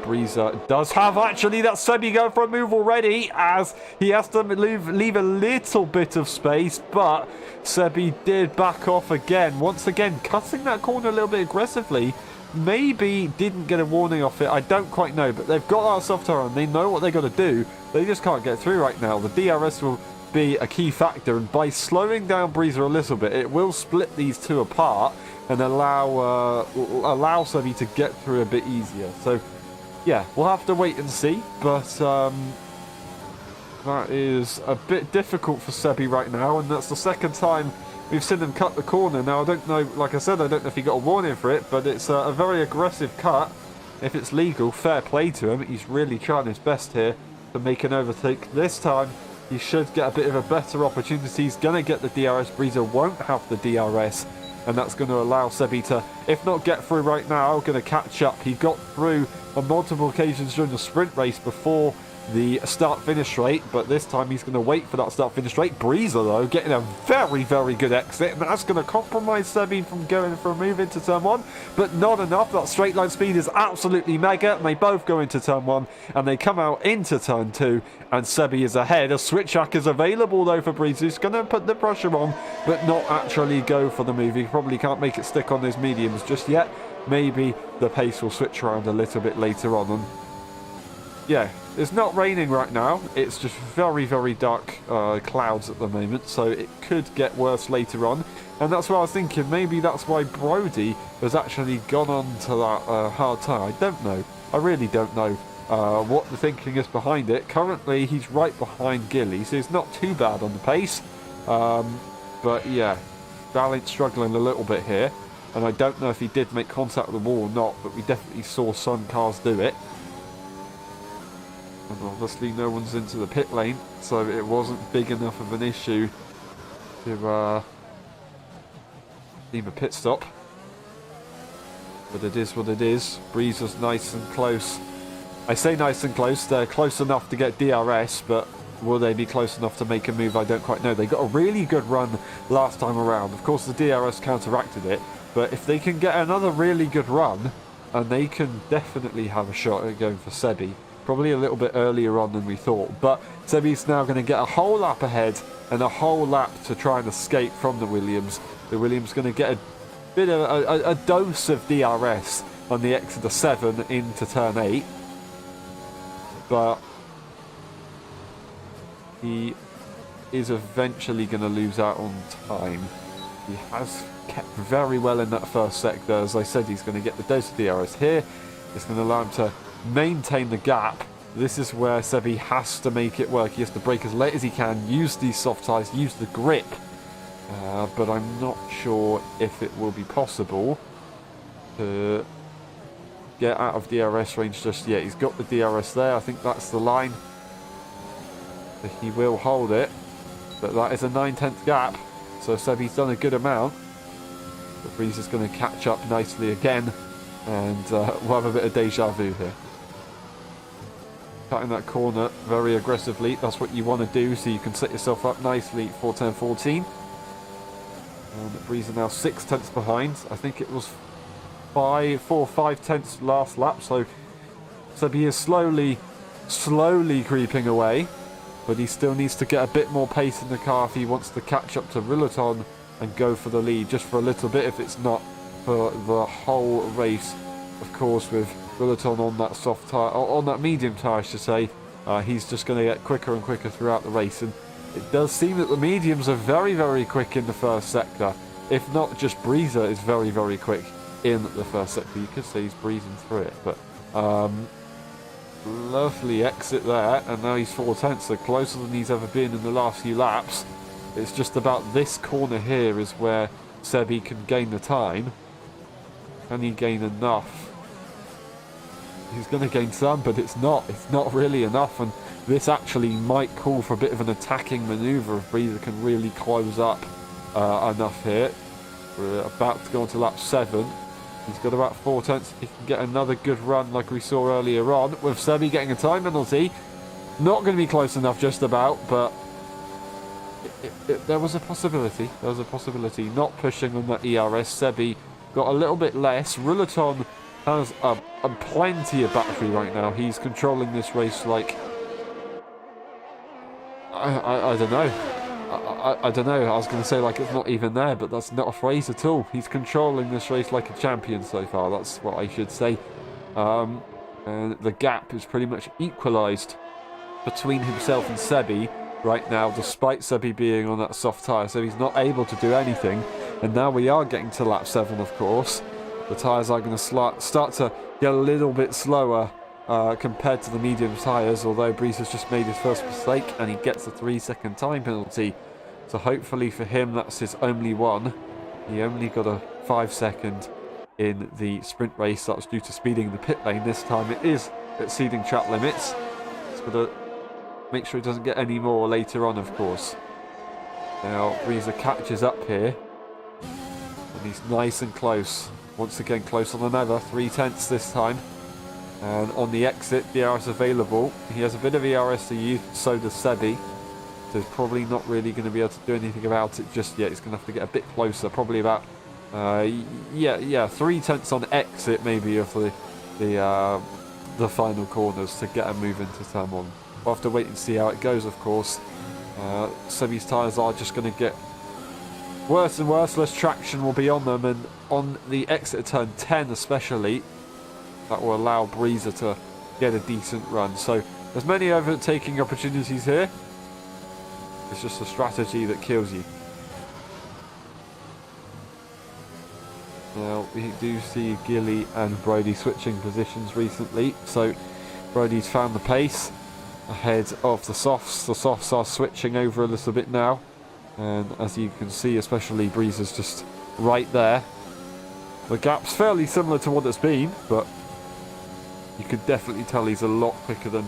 Breezer does have actually that Sebi go for a move already, as he has to leave a little bit of space, but Sebi did back off again. Once again, cutting that corner a little bit aggressively. Maybe didn't get a warning off it. I don't quite know, but they've got our soft tyre on. They know what they got to do. They just can't get through right now. The DRS will be a key factor, and by slowing down Breezer a little bit, it will split these two apart and allow Sebi to get through a bit easier. So yeah, we'll have to wait and see, but that is a bit difficult for Sebi right now, and that's the second time we've seen him cut the corner. Now, I don't know, like I said, I don't know if he got a warning for it, but it's a very aggressive cut. If it's legal, fair play to him. He's really trying his best here to make an overtake. This time, he should get a bit of a better opportunity. He's going to get the DRS. Breezer won't have the DRS, and that's going to allow Sebi to, if not get through right now, going to catch up. He got through on multiple occasions during the sprint race before the start-finish straight, but this time he's going to wait for that start-finish straight. Breezer, though, getting a very, very good exit, and that's going to compromise Sebi from going for a move into turn 1, but not enough. That straight line speed is absolutely mega, and they both go into turn 1, and they come out into turn 2, and Sebi is ahead. A switch hack is available, though, for Breezer. He's going to put the pressure on, but not actually go for the move. He probably can't make it stick on his mediums just yet. Maybe the pace will switch around a little bit later on, and yeah, it's not raining right now. It's just very, very dark clouds at the moment, so it could get worse later on. And that's what I was thinking. Maybe that's why Brody has actually gone on to that hard tyre. I don't know. I really don't know what the thinking is behind it. Currently, he's right behind Gilly, so it's not too bad on the pace. But yeah, Valiant's struggling a little bit here. And I don't know if he did make contact with the wall or not, but we definitely saw some cars do it. And obviously no one's into the pit lane, so it wasn't big enough of an issue to leave a pit stop. But it is what it is. Breezer's nice and close. I say nice and close, they're close enough to get DRS, but will they be close enough to make a move? I don't quite know. They got a really good run last time around. Of course the DRS counteracted it, but if they can get another really good run, and they can definitely have a shot at going for Sebi. Probably a little bit earlier on than we thought, but Sebi's now going to get a whole lap ahead and a whole lap to try and escape from the Williams. The Williams going to get a bit of a dose of DRS on the exit of 7 into turn 8, but he is eventually going to lose out on time. He has kept very well in that first sector. As I said, he's going to get the dose of DRS here. It's going to allow him to maintain the gap. This is where Sebi has to make it work. He has to brake as late as he can, use these soft tyres, use the grip, but I'm not sure if it will be possible to get out of DRS range just yet. He's got the DRS there. I think that's the line. So he will hold it, but that is a 9/10 gap, so Sebi's done a good amount. But Breezer's going to catch up nicely again, and we'll have a bit of deja vu here. Cutting that corner very aggressively. That's what you want to do, so you can set yourself up nicely for turn 14. And Breezer now 6 tenths behind. I think it was 4 or 5 tenths last lap, so Sebi is slowly creeping away, but he still needs to get a bit more pace in the car if he wants to catch up to Rillaton and go for the lead, just for a little bit, if it's not for the whole race. Of course, with Rillaton on that soft tyre, on that medium tyre I should say, he's just going to get quicker and quicker throughout the race, and it does seem that the mediums are very, very quick in the first sector. If not, just Breezer is very, very quick in the first sector. You could say he's breezing through it, but lovely exit there, and now he's 4 tenths, so closer than he's ever been in the last few laps. It's just about this corner here is where Sebi can gain the time. Can he gain enough? He's going to gain some, but it's not really enough, and this actually might call for a bit of an attacking manoeuvre if Breezer can really close up enough here. We're about to go on to lap 7. He's got about 4 tenths. He can get another good run like we saw earlier on, with Sebi getting a time penalty. Not going to be close enough just about, but there was a possibility. There was a possibility. Not pushing on that ERS. Sebi got a little bit less. Rillaton has plenty of battery right now. He's controlling this race like... I don't know. I don't know. I was going to say like it's not even there, but that's not a phrase at all. He's controlling this race like a champion so far. That's what I should say. And the gap is pretty much equalised between himself and Sebi right now, despite Sebi being on that soft tyre. So he's not able to do anything. And now we are getting to lap 7, of course. The tyres are going to start to get a little bit slower compared to the medium tyres, although Breezer's just made his first mistake and he gets a 3-second time penalty. So hopefully for him, that's his only one. He only got a 5-second in the sprint race. That was due to speeding the pit lane. This time it is exceeding track limits. He's got to make sure he doesn't get any more later on, of course. Now, Breezer catches up here. And he's nice and close. Once again, closer than ever. 3/10 this time. And on the exit, DRS available. He has a bit of ERS to use, so does Sebi. So he's probably not really going to be able to do anything about it just yet. He's going to have to get a bit closer. Probably about, 3/10 on exit maybe of the final corners to get him moving to turn one. We'll have to wait and see how it goes, of course. Sebi's tyres are just going to get worse and worse. Less traction will be on them, and on the exit of turn 10 especially, that will allow Breezer to get a decent run. So there's many overtaking opportunities here. It's just a strategy that kills you. Now we do see Gilly and Brody switching positions recently. So Brody's found the pace ahead of the softs. The softs are switching over a little bit now. And as you can see, especially Breezer's just right there. The gap's fairly similar to what it's been, but you could definitely tell he's a lot quicker than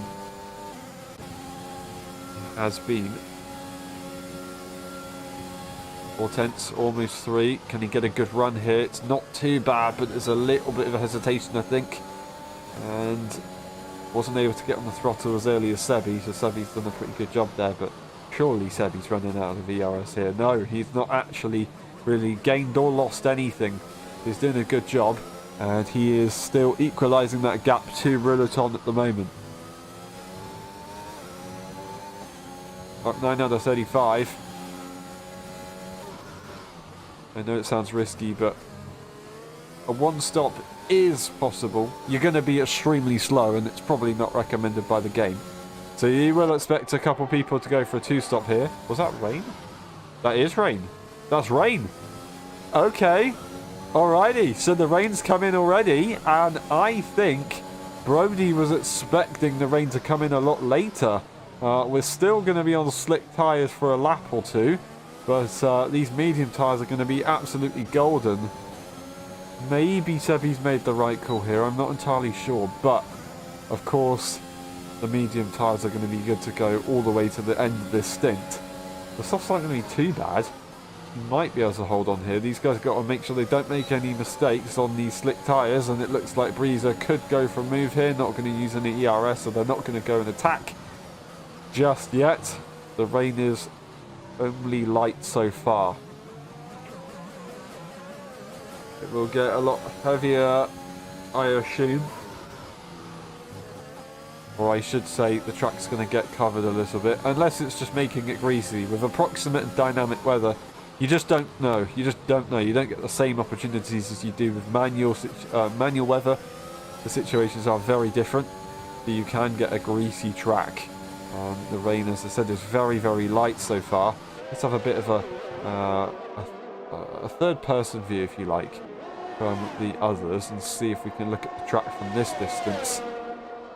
he has been. 4/10, almost 3. Can he get a good run here? It's not too bad, but there's a little bit of a hesitation, I think. And wasn't able to get on the throttle as early as Sebi, so Sebi's done a pretty good job there, but surely Sebi's running out of VRS here. No, he's not actually really gained or lost anything. He's doing a good job, and he is still equalising that gap to Rillaton at the moment. Up 9 out of 35. I know it sounds risky, but a one-stop is possible. You're going to be extremely slow, and it's probably not recommended by the game. So you will expect a couple people to go for a 2-stop here. Was that rain? That is rain. That's rain. Okay. Alrighty. So the rain's come in already, and I think Brody was expecting the rain to come in a lot later. We're still going to be on slick tyres for a lap or two, but these medium tyres are going to be absolutely golden. Maybe Sebi's made the right call here. I'm not entirely sure, but of course the medium tyres are going to be good to go all the way to the end of this stint. The softs aren't going to be too bad. You might be able to hold on here. These guys have got to make sure they don't make any mistakes on these slick tyres, and it looks like Breezer could go for a move here. Not going to use any ERS, so they're not going to go and attack just yet. The rain is only light so far. It will get a lot heavier, I assume. Or I should say the track's going to get covered a little bit, unless it's just making it greasy. With approximate and dynamic weather, you just don't know. You just don't know. You don't get the same opportunities as you do with manual weather. The situations are very different, but you can get a greasy track. The rain, as I said, is very, very light so far. Let's have a bit of a third-person view, if you like, from the others, and see if we can look at the track from this distance.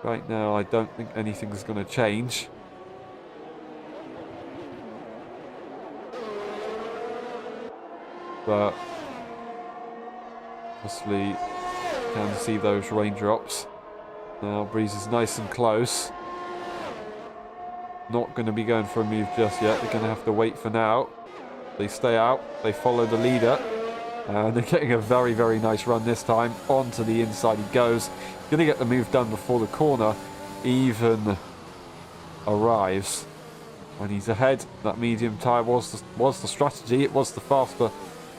Right now, I don't think anything's going to change. But obviously, you can see those raindrops. Now, Breeze is nice and close. Not going to be going for a move just yet. They're going to have to wait for now. They stay out. They follow the leader. And they're getting a very, very nice run this time. Onto the inside he goes. Going to get the move done before the corner even arrives. And he's ahead. That medium tyre was the strategy. It was the faster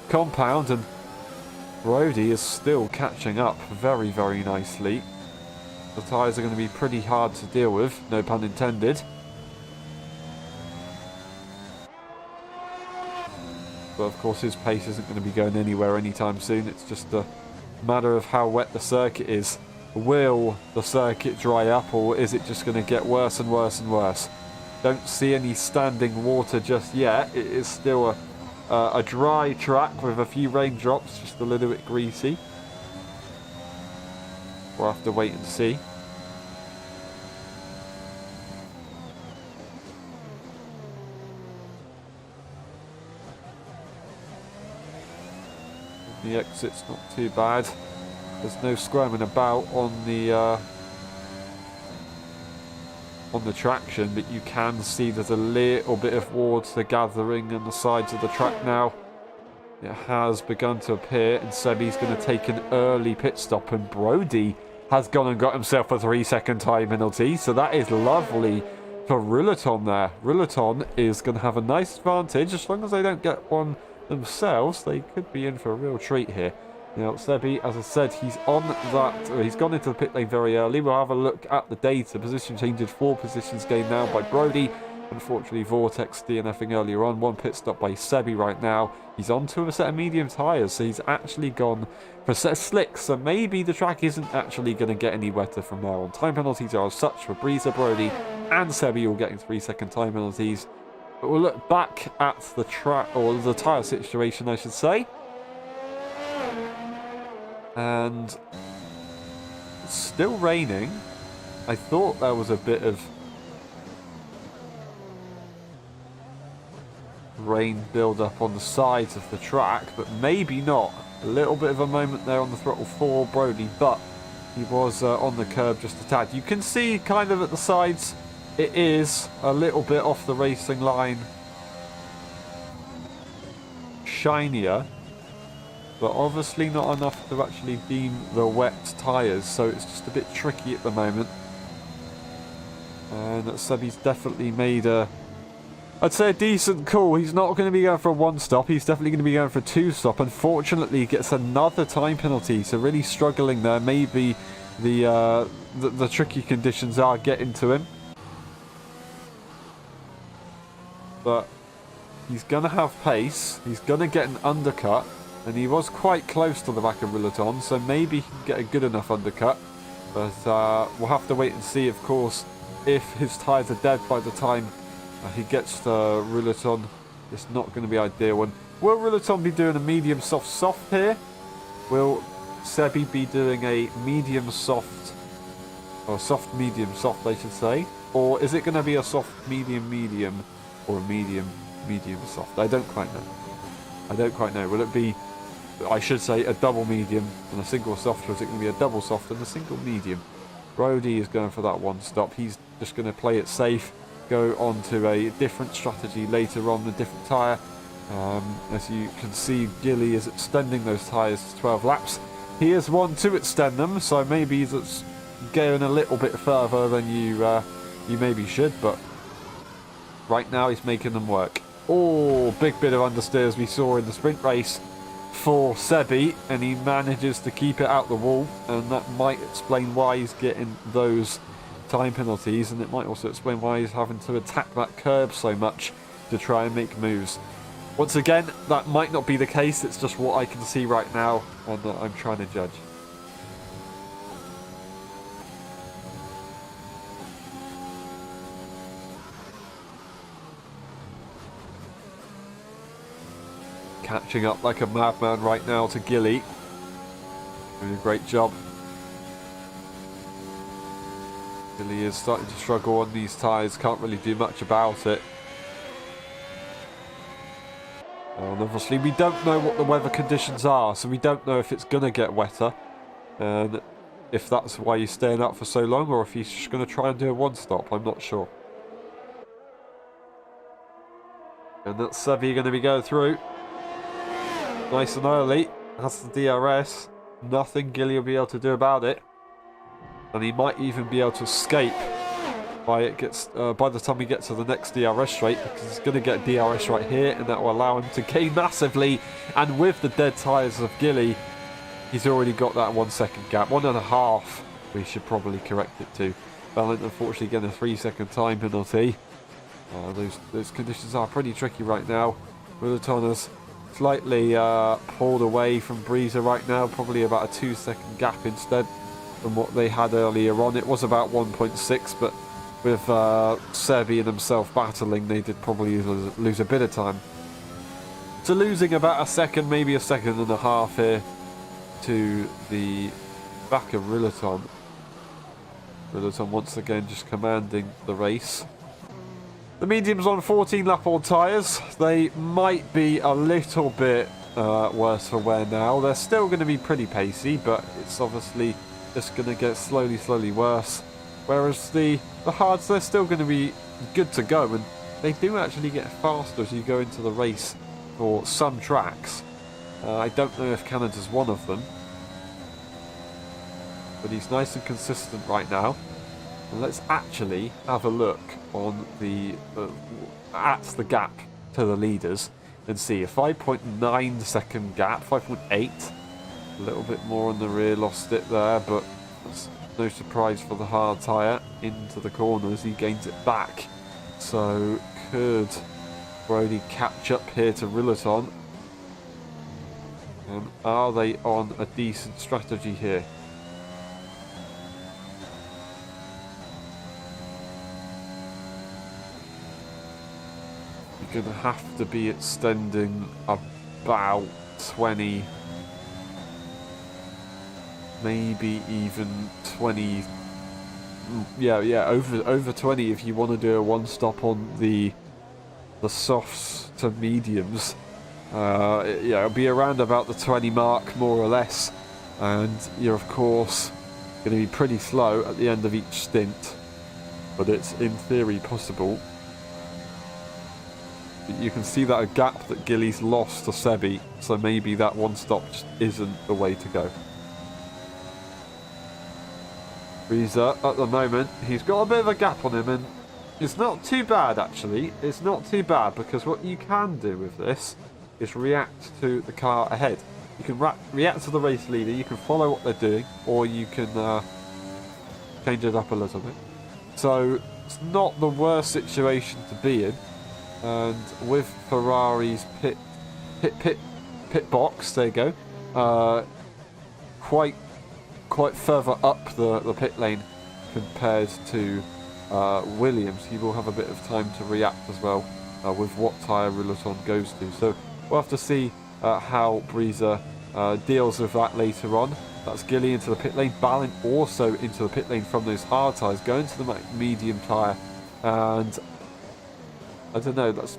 compound. And Brody is still catching up very, very nicely. The tyres are going to be pretty hard to deal with. No pun intended. But of course his pace isn't going to be going anywhere anytime soon. It's just a matter of how wet the circuit is. Will the circuit dry up, or is it just going to get worse and worse and worse? Don't see any standing water just yet. It is still a dry track with a few raindrops, just a little bit greasy. We'll have to wait and see. The exit's not too bad. There's no squirming about on the traction, but you can see there's a little bit of water gathering on the sides of the track now. It has begun to appear, and Sebi's going to take an early pit stop, and Brody has gone and got himself a 3-second time penalty, so that is lovely for Ruleton there. Ruleton is going to have a nice advantage. As long as they don't get one themselves, they could be in for a real treat here. Now, Sebi, as I said, he's on that, or he's gone into the pit lane very early. We'll have a look at the data. Position changes, 4 positions gained now by Brody. Unfortunately, Vortex DNFing earlier on. 1 pit stop by Sebi right now. He's onto a set of medium tyres, so he's actually gone for a set of slicks. So maybe the track isn't actually going to get any wetter from now on. Time penalties are as such for Breezer, Brody, and Sebi all getting 3-second time penalties. But we'll look back at the track, or the tyre situation, I should say. And it's still raining. I thought there was a bit of rain build up on the sides of the track, but maybe not. A little bit of a moment there on the throttle for Brody, but he was on the curb just a tad. You can see kind of at the sides it is a little bit off the racing line, shinier, but obviously not enough to actually deem the wet tyres, so it's just a bit tricky at the moment. And Sebi's definitely made a, I'd say, a decent call. He's not going to be going for a 1-stop, he's definitely going to be going for a 2-stop. Unfortunately, he gets another time penalty, so really struggling there. Maybe the tricky conditions are getting to him. But he's going to have pace, he's going to get an undercut, and he was quite close to the back of Ruleton, so maybe he can get a good enough undercut. But we'll have to wait and see, of course, if his tyres are dead by the time he gets to Ruleton. It's not going to be ideal. And will Ruleton be doing a medium soft here? Will Sebi be doing a medium soft, or soft medium soft, I should say? Or is it going to be a soft medium medium, or a medium medium soft? I don't quite know. I don't quite know. Will it be, I should say, a double medium and a single soft, or is it going to be a double soft and a single medium? Brody is going for that 1-stop. He's just going to play it safe, go on to a different strategy later on, a different tyre. As you can see, Gilly is extending those tyres to 12 laps. He is one to extend them, so maybe that's going a little bit further than you maybe should, but right now he's making them work. Oh, big bit of understeers we saw in the sprint race for Sebi, and he manages to keep it out the wall, and that might explain why he's getting those time penalties, and it might also explain why he's having to attack that curb so much to try and make moves. Once again, that might not be the case, it's just what I can see right now, and I'm trying to judge. Catching up like a madman right now to Gilly. Doing a great job. Gilly is starting to struggle on these tyres, can't really do much about it. And obviously we don't know what the weather conditions are, so we don't know if it's going to get wetter. And if that's why he's staying up for so long, or if he's just going to try and do a 1-stop, I'm not sure. And that's Sebi going to be going through. Nice and early. That's the DRS. Nothing Gilly will be able to do about it. And he might even be able to escape by the time we get to the next DRS straight, because he's going to get DRS right here, and that will allow him to gain massively. And with the dead tyres of Gilly, he's already got that 1-second gap. 1.5 we should probably correct it to. Valent unfortunately getting a 3-second time penalty. Those conditions are pretty tricky right now. Ruleton has slightly pulled away from Breezer right now, probably about a 2-second gap instead from what they had earlier on. It was about 1.6, but with Sebi and himself battling, they did probably lose a bit of time. So losing about a second, maybe a 1.5 seconds here to the back of Ruleton. Ruleton once again just commanding the race. The mediums on 14 lap old tyres. They might be a little bit worse for wear now. They're still going to be pretty pacey, but it's obviously just going to get slowly worse. Whereas the hards, they're still going to be good to go, and they do actually get faster as you go into the race for some tracks. I don't know if Canada's one of them, but he's nice and consistent right now. And let's actually have a look on at the gap to the leaders and see a 5.9 second gap, 5.8. A little bit more on the rear, lost it there, but that's no surprise for the hard tyre. Into the corners, he gains it back. So could Brody catch up here to Rillaton? And are they on a decent strategy here? You're going to have to be extending about 20, maybe even 20. Yeah, over 20 if you want to do a one stop on the softs to mediums. Yeah, it'll be around about the 20 mark more or less, and you're of course going to be pretty slow at the end of each stint, but it's in theory possible. You can see that a gap that Gilly's lost to Sebi, so maybe that one stop just isn't the way to go. Breezer, at the moment, he's got a bit of a gap on him, and it's not too bad actually. It's not too bad, because what you can do with this is react to the car ahead. You can react to the race leader, you can follow what they're doing, or you can change it up a little bit. So it's not the worst situation to be in. And with Ferrari's pit box, there you go, quite further up the pit lane compared to Williams, he will have a bit of time to react as well with what tyre Rillaton goes to. So we'll have to see how Breezer deals with that later on. That's Gilly into the pit lane, Ballin also into the pit lane from those hard tyres, going to the medium tyre, and I don't know, that's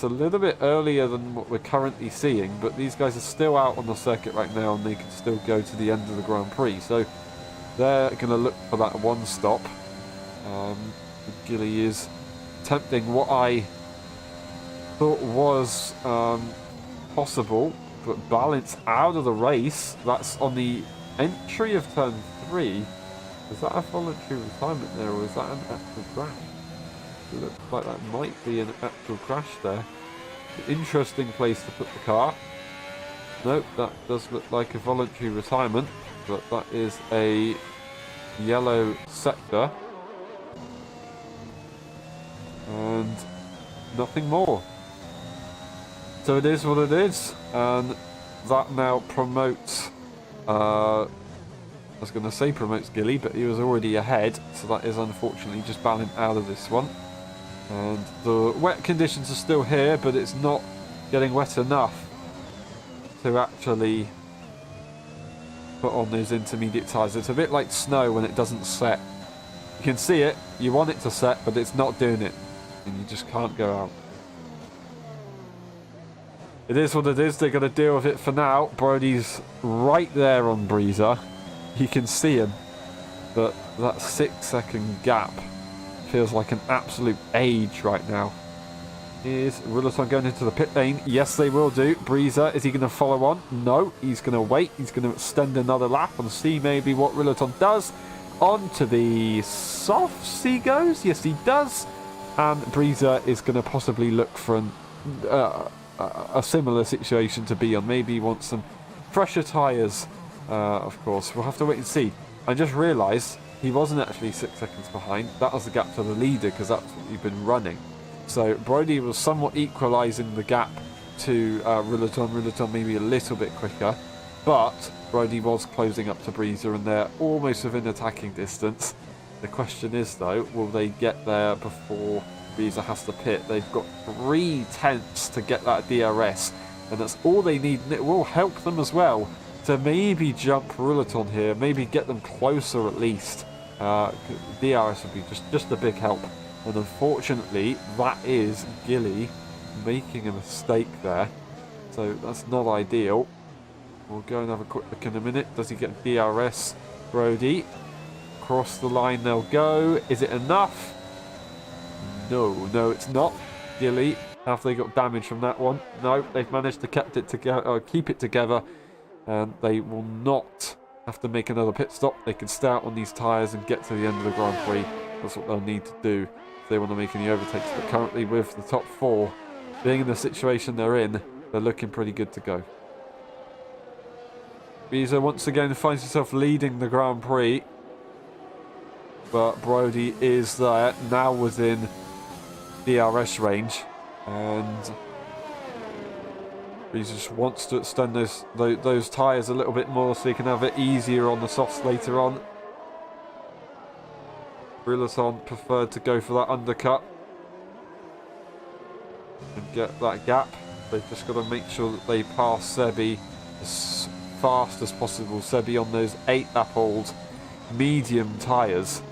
a little bit earlier than what we're currently seeing, but these guys are still out on the circuit right now and they can still go to the end of the Grand Prix, so they're going to look for that one stop. Gilly is attempting what I thought was possible, but Balance out of the race. That's on the entry of turn 3. Is that a voluntary retirement there, or is that an actual crash? It looks like that might be an actual crash there. Interesting place to put the car. Nope, that does look like a voluntary retirement, but that is a yellow sector. And nothing more. So it is what it is, and that now promotes, I was going to say promotes Gilly, but he was already ahead, so that is unfortunately just Ballin out of this one. And the wet conditions are still here, but it's not getting wet enough to actually put on those intermediate tyres. It's a bit like snow when it doesn't set. You can see it, you want it to set, but it's not doing it, and you just can't go out. It is what it is, they're going to deal with it for now. Brody's right there on Breezer. You can see him, but that 6-second gap feels like an absolute age right now. Is Rillaton going into the pit lane? Yes, they will do. Breezer, is he going to follow on? No, he's going to wait. He's going to extend another lap and see maybe what Rillaton does. On to the softs he goes. Yes, he does. And Breezer is going to possibly look for a similar situation to be on. Maybe he wants some fresher tyres. Of course, we'll have to wait and see. I just realised he wasn't actually 6 seconds behind. That was the gap to the leader, because that's what you've been running. So Brody was somewhat equalising the gap to Rillaton. Rillaton maybe a little bit quicker, but Brody was closing up to Breezer, and they're almost within attacking distance. The question is, though, will they get there before Breezer has to pit? They've got 3 tenths to get that DRS, and that's all they need, and it will help them as well to maybe jump Rillaton here, maybe get them closer at least. DRS would be just a big help. And unfortunately, that is Gilly making a mistake there. So that's not ideal. We'll go and have a quick look in a minute. Does he get DRS? Brody. Across the line they'll go. Is it enough? No, it's not. Gilly, have they got damage from that one? No, they've managed to keep it together. And they will not have to make another pit stop. They can stay out on these tyres and get to the end of the Grand Prix. That's what they'll need to do if they want to make any overtakes. But currently with the top 4 being in the situation they're in, they're looking pretty good to go. Biza once again finds himself leading the Grand Prix. But Brody is there, now within DRS range. And Biza just wants to extend those tyres a little bit more so he can have it easier on the softs later on. Brillaton preferred to go for that undercut and get that gap. They've just got to make sure that they pass Sebi as fast as possible. Sebi on those 8-lap-old medium tyres.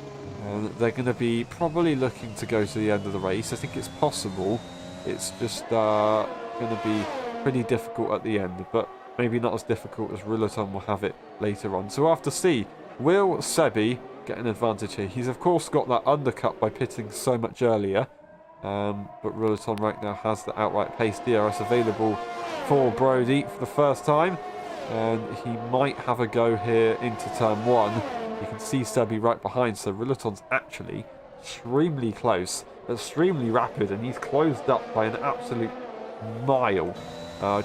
And they're going to be probably looking to go to the end of the race. I think it's possible. It's just going to be pretty difficult at the end, but maybe not as difficult as Rillaton will have it later on. So we'll have to see. Will Sebi get an advantage here? He's of course got that undercut by pitting so much earlier. But Rillaton right now has the outright pace DRS available for Brody for the first time. And he might have a go here into turn 1. You can see Sebi right behind, so Rillaton's actually extremely close, extremely rapid, and he's closed up by an absolute mile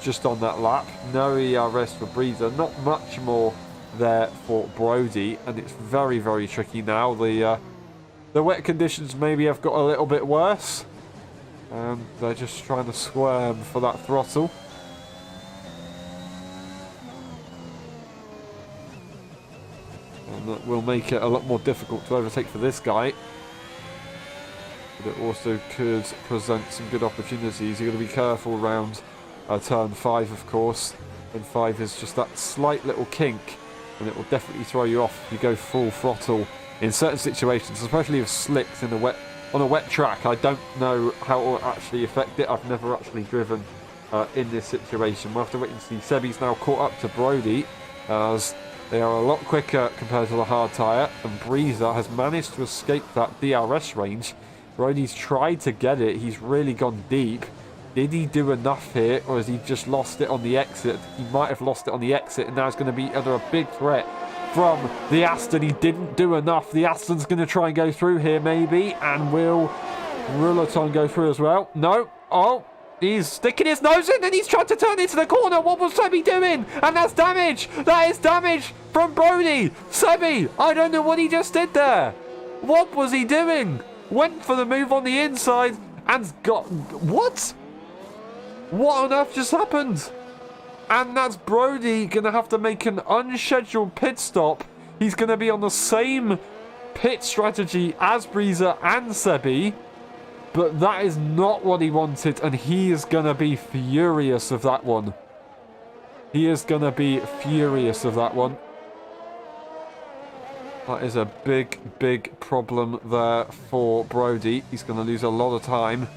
just on that lap. No ERS for Breezer, not much more there for Brody, and it's very, very tricky now. The wet conditions maybe have got a little bit worse, and they're just trying to squirm for that throttle. And that will make it a lot more difficult to overtake for this guy. But it also could present some good opportunities. You've got to be careful around turn 5, of course. Turn 5 is just that slight little kink, and it will definitely throw you off if you go full throttle in certain situations, especially with slicks on a wet track. I don't know how it will actually affect it. I've never actually driven in this situation. We'll have to wait and see. Sebi's now caught up to Brody as they are a lot quicker compared to the hard tyre, and Breezer has managed to escape that DRS range. Brody's tried to get it. He's really gone deep. Did he do enough here, or has he just lost it on the exit? He might have lost it on the exit, and now it's going to be under a big threat from the Aston. He didn't do enough. The Aston's going to try and go through here, maybe, and will Rillaton go through as well? No. Oh, he's sticking his nose in, and he's trying to turn into the corner. What was Sebi doing? And that's damage. That is damage from Brody. Sebi, I don't know what he just did there. What was he doing? Went for the move on the inside and got... What? What on earth just happened? And that's Brody going to have to make an unscheduled pit stop. He's going to be on the same pit strategy as Breezer and Sebi. But that is not what he wanted, and he is going to be furious of that one. He is going to be furious of that one. That is a big, big problem there for Brody. He's going to lose a lot of time,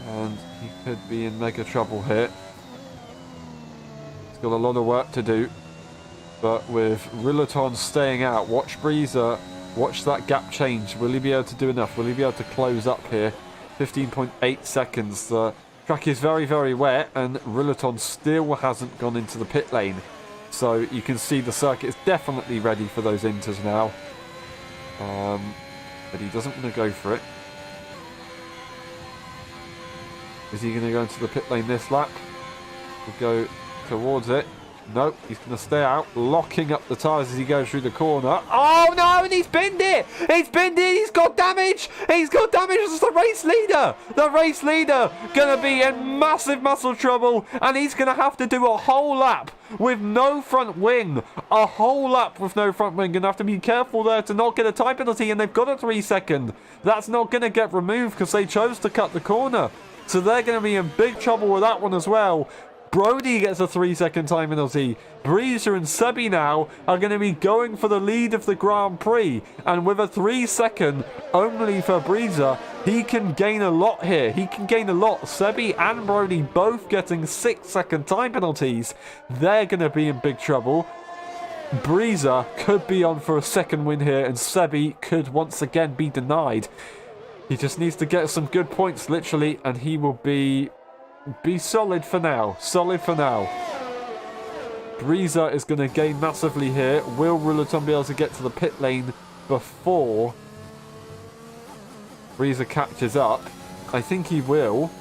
and he could be in mega trouble here. He's got a lot of work to do, but with Rillaton staying out, watch Breezer, watch that gap change. Will he be able to do enough? Will he be able to close up here? 15.8 seconds. The track is very, very wet, and Rillaton still hasn't gone into the pit lane. So you can see the circuit is definitely ready for those inters now. But he doesn't want to go for it. Is he going to go into the pit lane this lap? We'll go towards it. No, he's going to stay out, locking up the tyres as he goes through the corner. Oh no, and he's binned it! He's binned it! He's got damage! He's got damage as the race leader! The race leader going to be in massive muscle trouble, and he's going to have to do a whole lap with no front wing. A whole lap with no front wing. Going to have to be careful there to not get a time penalty, and they've got a 3-second. That's not going to get removed because they chose to cut the corner. So they're going to be in big trouble with that one as well. Brody gets a 3-second time penalty. Breezer and Sebi now are going to be going for the lead of the Grand Prix. And with a 3-second only for Breezer, He can gain a lot here. He can gain a lot. Sebi and Brody both getting 6-second time penalties. They're going to be in big trouble. Breezer could be on for a second win here, and Sebi could once again be denied. He just needs to get some good points, literally, and he will be solid for now. Solid for now. Breezer is going to gain massively here. Will Ruleton be able to get to the pit lane before Breezer catches up? I think he will,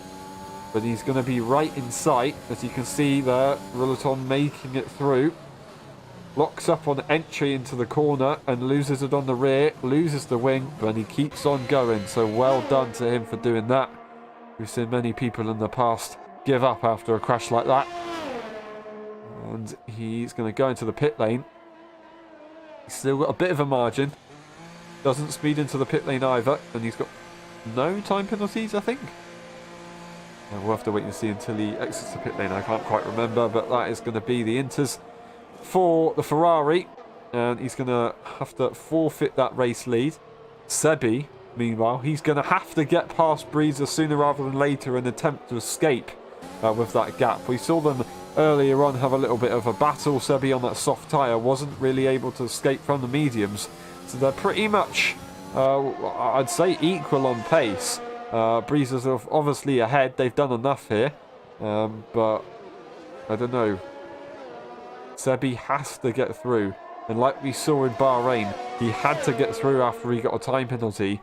but he's going to be right in sight, as you can see there. Ruleton making it through. Locks up on entry into the corner and loses it on the rear. Loses the wing, but he keeps on going. So well done to him for doing that. We've seen many people in the past give up after a crash like that. And he's going to go into the pit lane. He's still got a bit of a margin. Doesn't speed into the pit lane either. And he's got no time penalties, I think. We'll have to wait and see until he exits the pit lane. I can't quite remember, but that is going to be the Inters for the Ferrari. And he's going to have to forfeit that race lead. Sebi, meanwhile, he's going to have to get past Breezer sooner rather than later and attempt to escape with that gap. We saw them earlier on have a little bit of a battle. Sebi on that soft tyre wasn't really able to escape from the mediums. So they're pretty much, I'd say, equal on pace. Breezer's obviously ahead. They've done enough here. But I don't know. Sebi has to get through. And like we saw in Bahrain, he had to get through after he got a time penalty.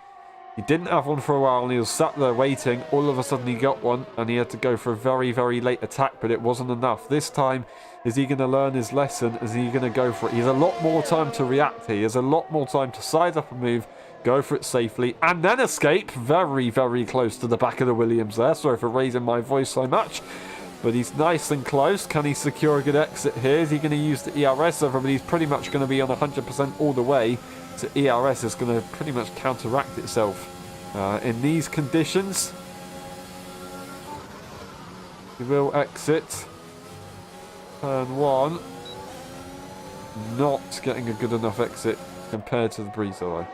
He didn't have one for a while and he was sat there waiting. All of a sudden he got one and he had to go for a very, very late attack, but it wasn't enough. This time, is he going to learn his lesson? Is he going to go for it? He has a lot more time to react here. He has a lot more time to size up a move, go for it safely, and then escape. Very, very close to the back of the Williams there. Sorry for raising my voice so much. But he's nice and close. Can he secure a good exit here? Is he going to use the ERS? Everybody's pretty much going to be on 100% all the way. So ERS is going to pretty much counteract itself in these conditions. He will exit. Turn 1. Not getting a good enough exit compared to the Breezer though.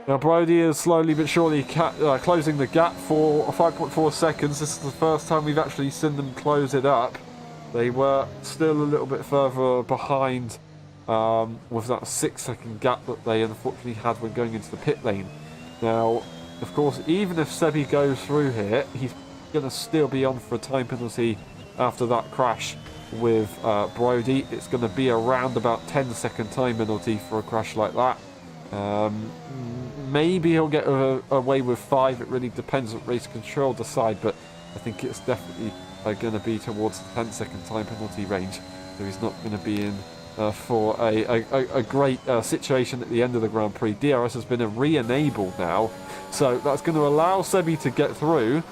Now Brody is slowly but surely closing the gap for 5.4 seconds. This is the first time we've actually seen them close it up. They were still a little bit further behind with that 6-second gap that they unfortunately had when going into the pit lane. Now, of course, even if Sebi goes through here, he's going to still be on for a time penalty after that crash with Brody. It's going to be around about 10-second time penalty for a crash like that. Maybe he'll get away with 5. It really depends what race control decide, but I think it's definitely going to be towards the 10-second time penalty range. So he's not going to be in for a great situation at the end of the Grand Prix. DRS has been re-enabled now, so that's going to allow Sebi to get through.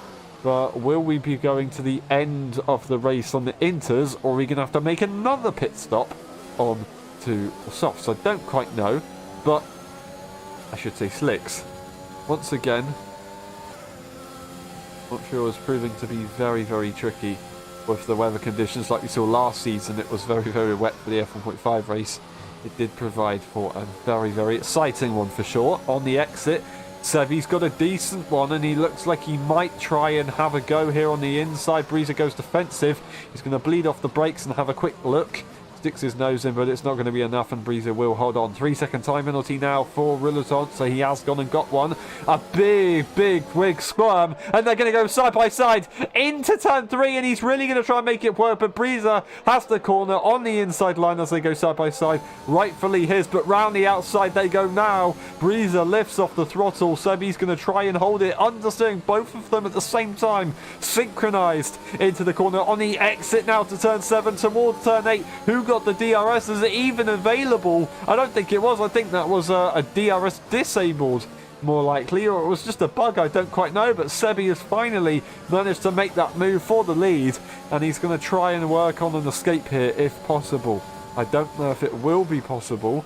But will we be going to the end of the race on the Inters, or are we going to have to make another pit stop on to softs? I don't quite know, but I should say slicks. Once again, Montreal is proving to be very, very tricky with the weather conditions. Like we saw last season, it was very, very wet for the F1.5 race. It did provide for a very, very exciting one for sure. On the exit, Sebi's got a decent one, and he looks like he might try and have a go here on the inside. Breezer goes defensive. He's going to bleed off the brakes and have a quick look. Sticks his nose in, but it's not going to be enough, and Breezer will hold on. 3-second time penalty now for Ruleton, so he has gone and got one. A big, big squirm, and they're going to go side by side into turn 3, and he's really going to try and make it work, but Breezer has the corner on the inside line as they go side by side. Rightfully his, but round the outside they go now. Breezer lifts off the throttle. Sebi's going to try and hold it, understeering both of them at the same time, synchronized into the corner on the exit now to turn 7 towards turn 8. Who got the DRS? Is it even available? I don't think it was. I think that was a DRS disabled, more likely, or it was just a bug. I don't quite know, but Sebi has finally managed to make that move for the lead, and he's going to try and work on an escape here if possible. I don't know if it will be possible,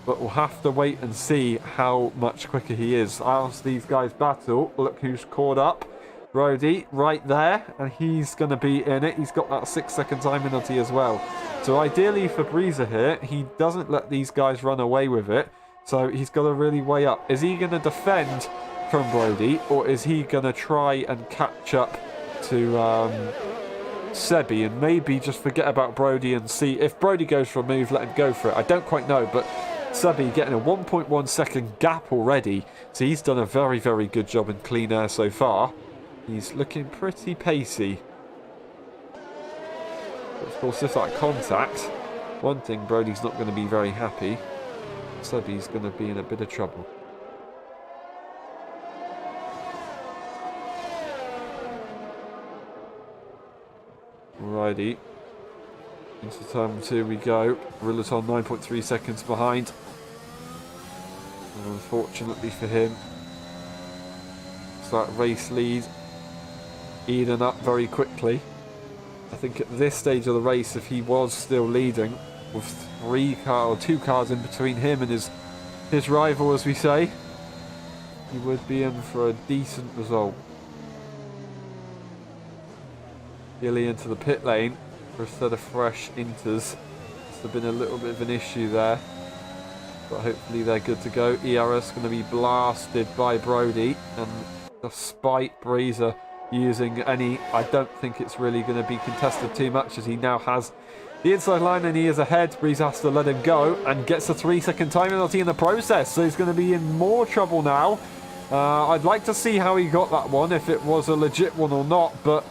but we'll have to wait and see how much quicker he is. As these guys battle, look who's caught up. Brody right there, and he's going to be in it. He's got that 6-second time penalty as well. So ideally for Breezer here, he doesn't let these guys run away with it. So he's got to really weigh up. Is he going to defend from Brody, or is he going to try and catch up to Sebi and maybe just forget about Brody and see if Brody goes for a move, let him go for it? I don't quite know, but Sebi getting a 1.1 second gap already, so he's done a very, very good job in clean air so far. He's looking pretty pacey. But of course, if that contact, one thing Brody's not going to be very happy. Sebi's going to be in a bit of trouble. Alrighty. Into turn 2 we go. Rillaton 9.3 seconds behind. And unfortunately for him, it's that race lead eaten up very quickly. I think at this stage of the race, if he was still leading with 2 cars in between him and his rival, as we say, he would be in for a decent result. Gilly into the pit lane for a set of fresh inters. There's been a little bit of an issue there, but hopefully they're good to go. ERS going to be blasted by Brody, and despite Breezer using any, I don't think it's really going to be contested too much, as he now has the inside line and he is ahead. Breezer has to let him go and gets a 3-second time penalty in the process, so he's going to be in more trouble now. I'd like to see how he got that one, if it was a legit one or not, but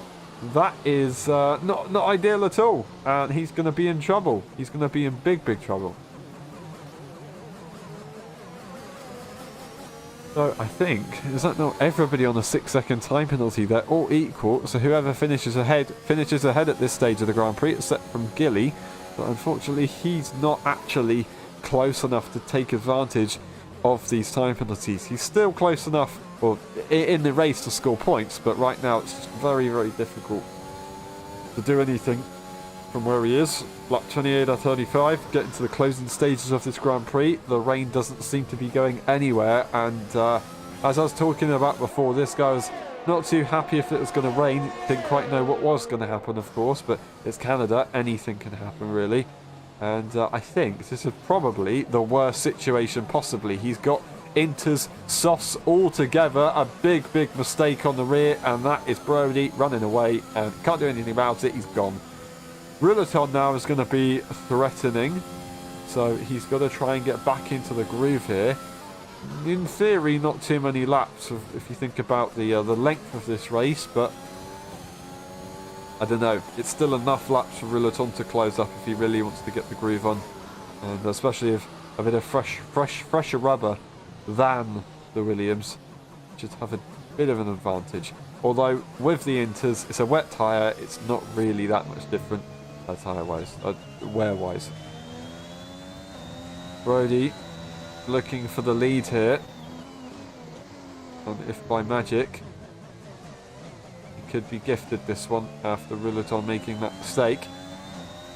that is not ideal at all, and he's going to be in trouble. He's going to be in big, big trouble. So I think, is that not everybody on a 6-second time penalty? They're all equal, so whoever finishes ahead at this stage of the Grand Prix, except from Gilly, but unfortunately he's not actually close enough to take advantage of these time penalties. He's still close enough in the race to score points, but right now it's just very, very difficult to do anything from where he is. Lap 28 out 35, getting to the closing stages of this Grand Prix. The rain doesn't seem to be going anywhere, and as I was talking about before, this guy was not too happy if it was going to rain. Didn't quite know what was going to happen, of course, but it's Canada, anything can happen really. And I think this is probably the worst situation possibly. He's got Inters, softs all together. A big, big mistake on the rear, and that is Brody running away and can't do anything about it. He's gone. Rillaton now is going to be threatening, so he's got to try and get back into the groove here. In theory, not too many laps if you think about the length of this race, but I don't know. It's still enough laps for Rillaton to close up if he really wants to get the groove on, and especially if a bit of fresher rubber than the Williams should have a bit of an advantage. Although with the Inters, it's a wet tyre, it's not really that much different tyre-wise, wear-wise. Brody looking for the lead here, and if by magic he could be gifted this one after Rillaton making that mistake.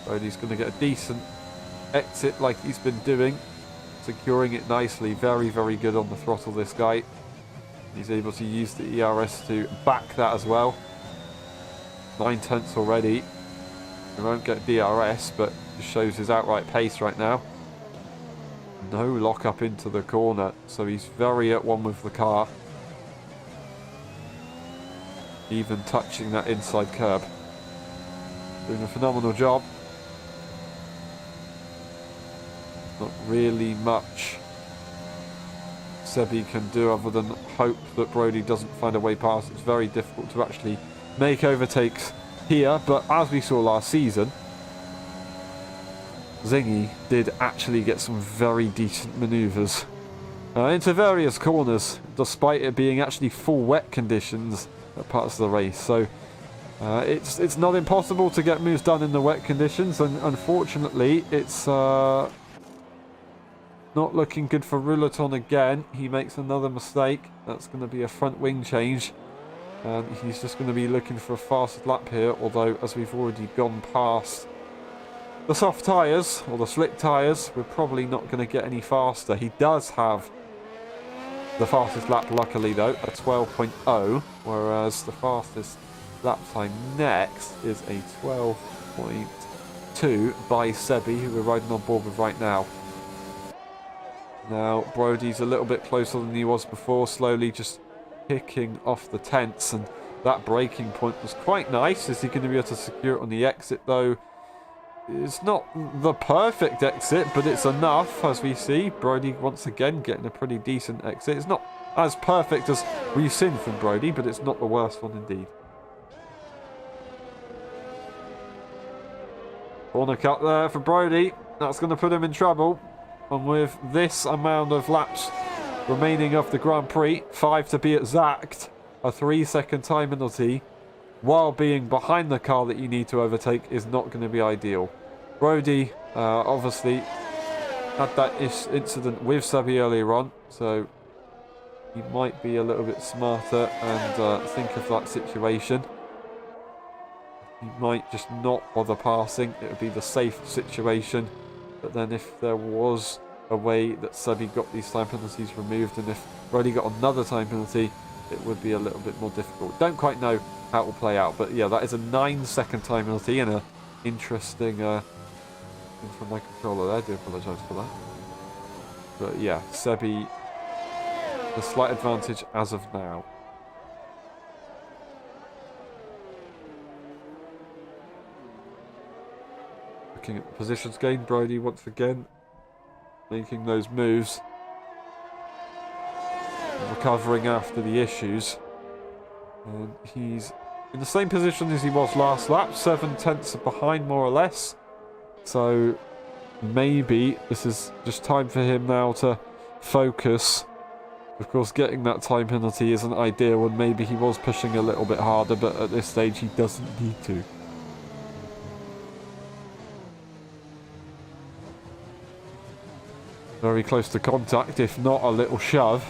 Brody's going to get a decent exit like he's been doing, securing it nicely. Very, very good on the throttle, this guy. He's able to use the ERS to back that as well. 9/10 already. He won't get DRS, but just shows his outright pace right now. No lock up into the corner, so he's very at one with the car. Even touching that inside curb. Doing a phenomenal job. Not really much Sebi can do other than hope that Brody doesn't find a way past. It's very difficult to actually make overtakes here, but as we saw last season, Zingy did actually get some very decent manoeuvres into various corners, despite it being actually full wet conditions at parts of the race. So it's not impossible to get moves done in the wet conditions, and unfortunately it's not looking good for Rillaton again. He makes another mistake. That's going to be a front wing change. And he's just going to be looking for a fast lap here, although as we've already gone past the soft tyres, or the slick tyres, we're probably not going to get any faster. He does have the fastest lap, luckily though, at 12.0, whereas the fastest lap time next is a 12.2 by Sebi, who we're riding on board with right now. Now, Brody's a little bit closer than he was before, slowly just picking off the tents, and that braking point was quite nice. Is he going to be able to secure it on the exit, though? It's not the perfect exit, but it's enough, as we see. Brodie, once again, getting a pretty decent exit. It's not as perfect as we've seen from Brodie, but it's not the worst one indeed. Corner cut there for Brodie. That's going to put him in trouble. And with this amount of laps remaining of the Grand Prix, 5 to be exact, a 3-second time penalty while being behind the car that you need to overtake is not going to be ideal. Brodie obviously had that incident with Sebi earlier on, so he might be a little bit smarter and think of that situation. He might just not bother passing. It would be the safe situation. But then if there was a way that Sebi got these time penalties removed, and if Brodie got another time penalty, it would be a little bit more difficult. Don't quite know how it will play out, but yeah, that is a 9-second time penalty and an interesting thing from my controller there. I do apologise for that. But yeah, Sebi, the slight advantage as of now. Looking at the positions gained, Brodie once again making those moves, recovering after the issues. And he's in the same position as he was last lap, 7 tenths behind more or less. So maybe this is just time for him now to focus. Of course, getting that time penalty isn't ideal, and maybe he was pushing a little bit harder, but at this stage he doesn't need to. Very close to contact, if not a little shove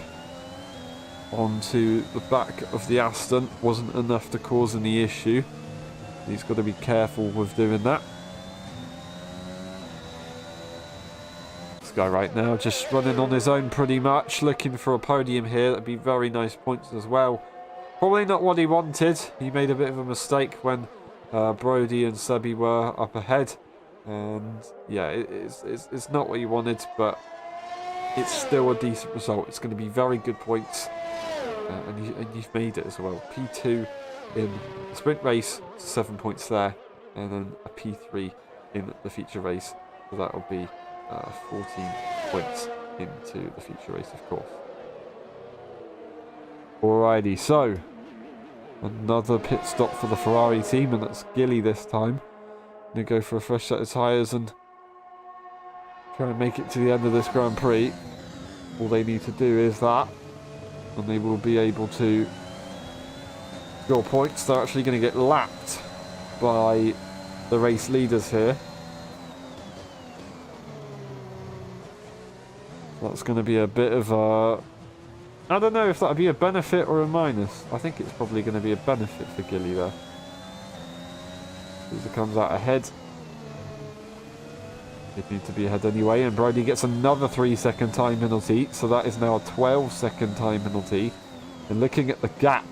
onto the back of the Aston wasn't enough to cause any issue. He's got to be careful with doing that. This guy right now just running on his own pretty much, looking for a podium here. That'd be very nice points as well. Probably not what he wanted. He made a bit of a mistake when Brodie and Sebi were up ahead. And yeah, it's not what he wanted, but it's still a decent result. It's going to be very good points. And you've made it as well. P2 in the sprint race, 7 points there. And then a P3 in the feature race. So that will be 14 points into the feature race, of course. Alrighty, so another pit stop for the Ferrari team, and that's Gilly this time. Going to go for a fresh set of tyres and try and make it to the end of this Grand Prix. All they need to do is that, and they will be able to score points. They're actually going to get lapped by the race leaders here. That's going to be a bit of a... I don't know if that would be a benefit or a minus. I think it's probably going to be a benefit for Gilly there. As it comes out ahead. They need to be ahead anyway, and Brodie gets another 3-second time penalty, so that is now a 12-second time penalty. And looking at the gap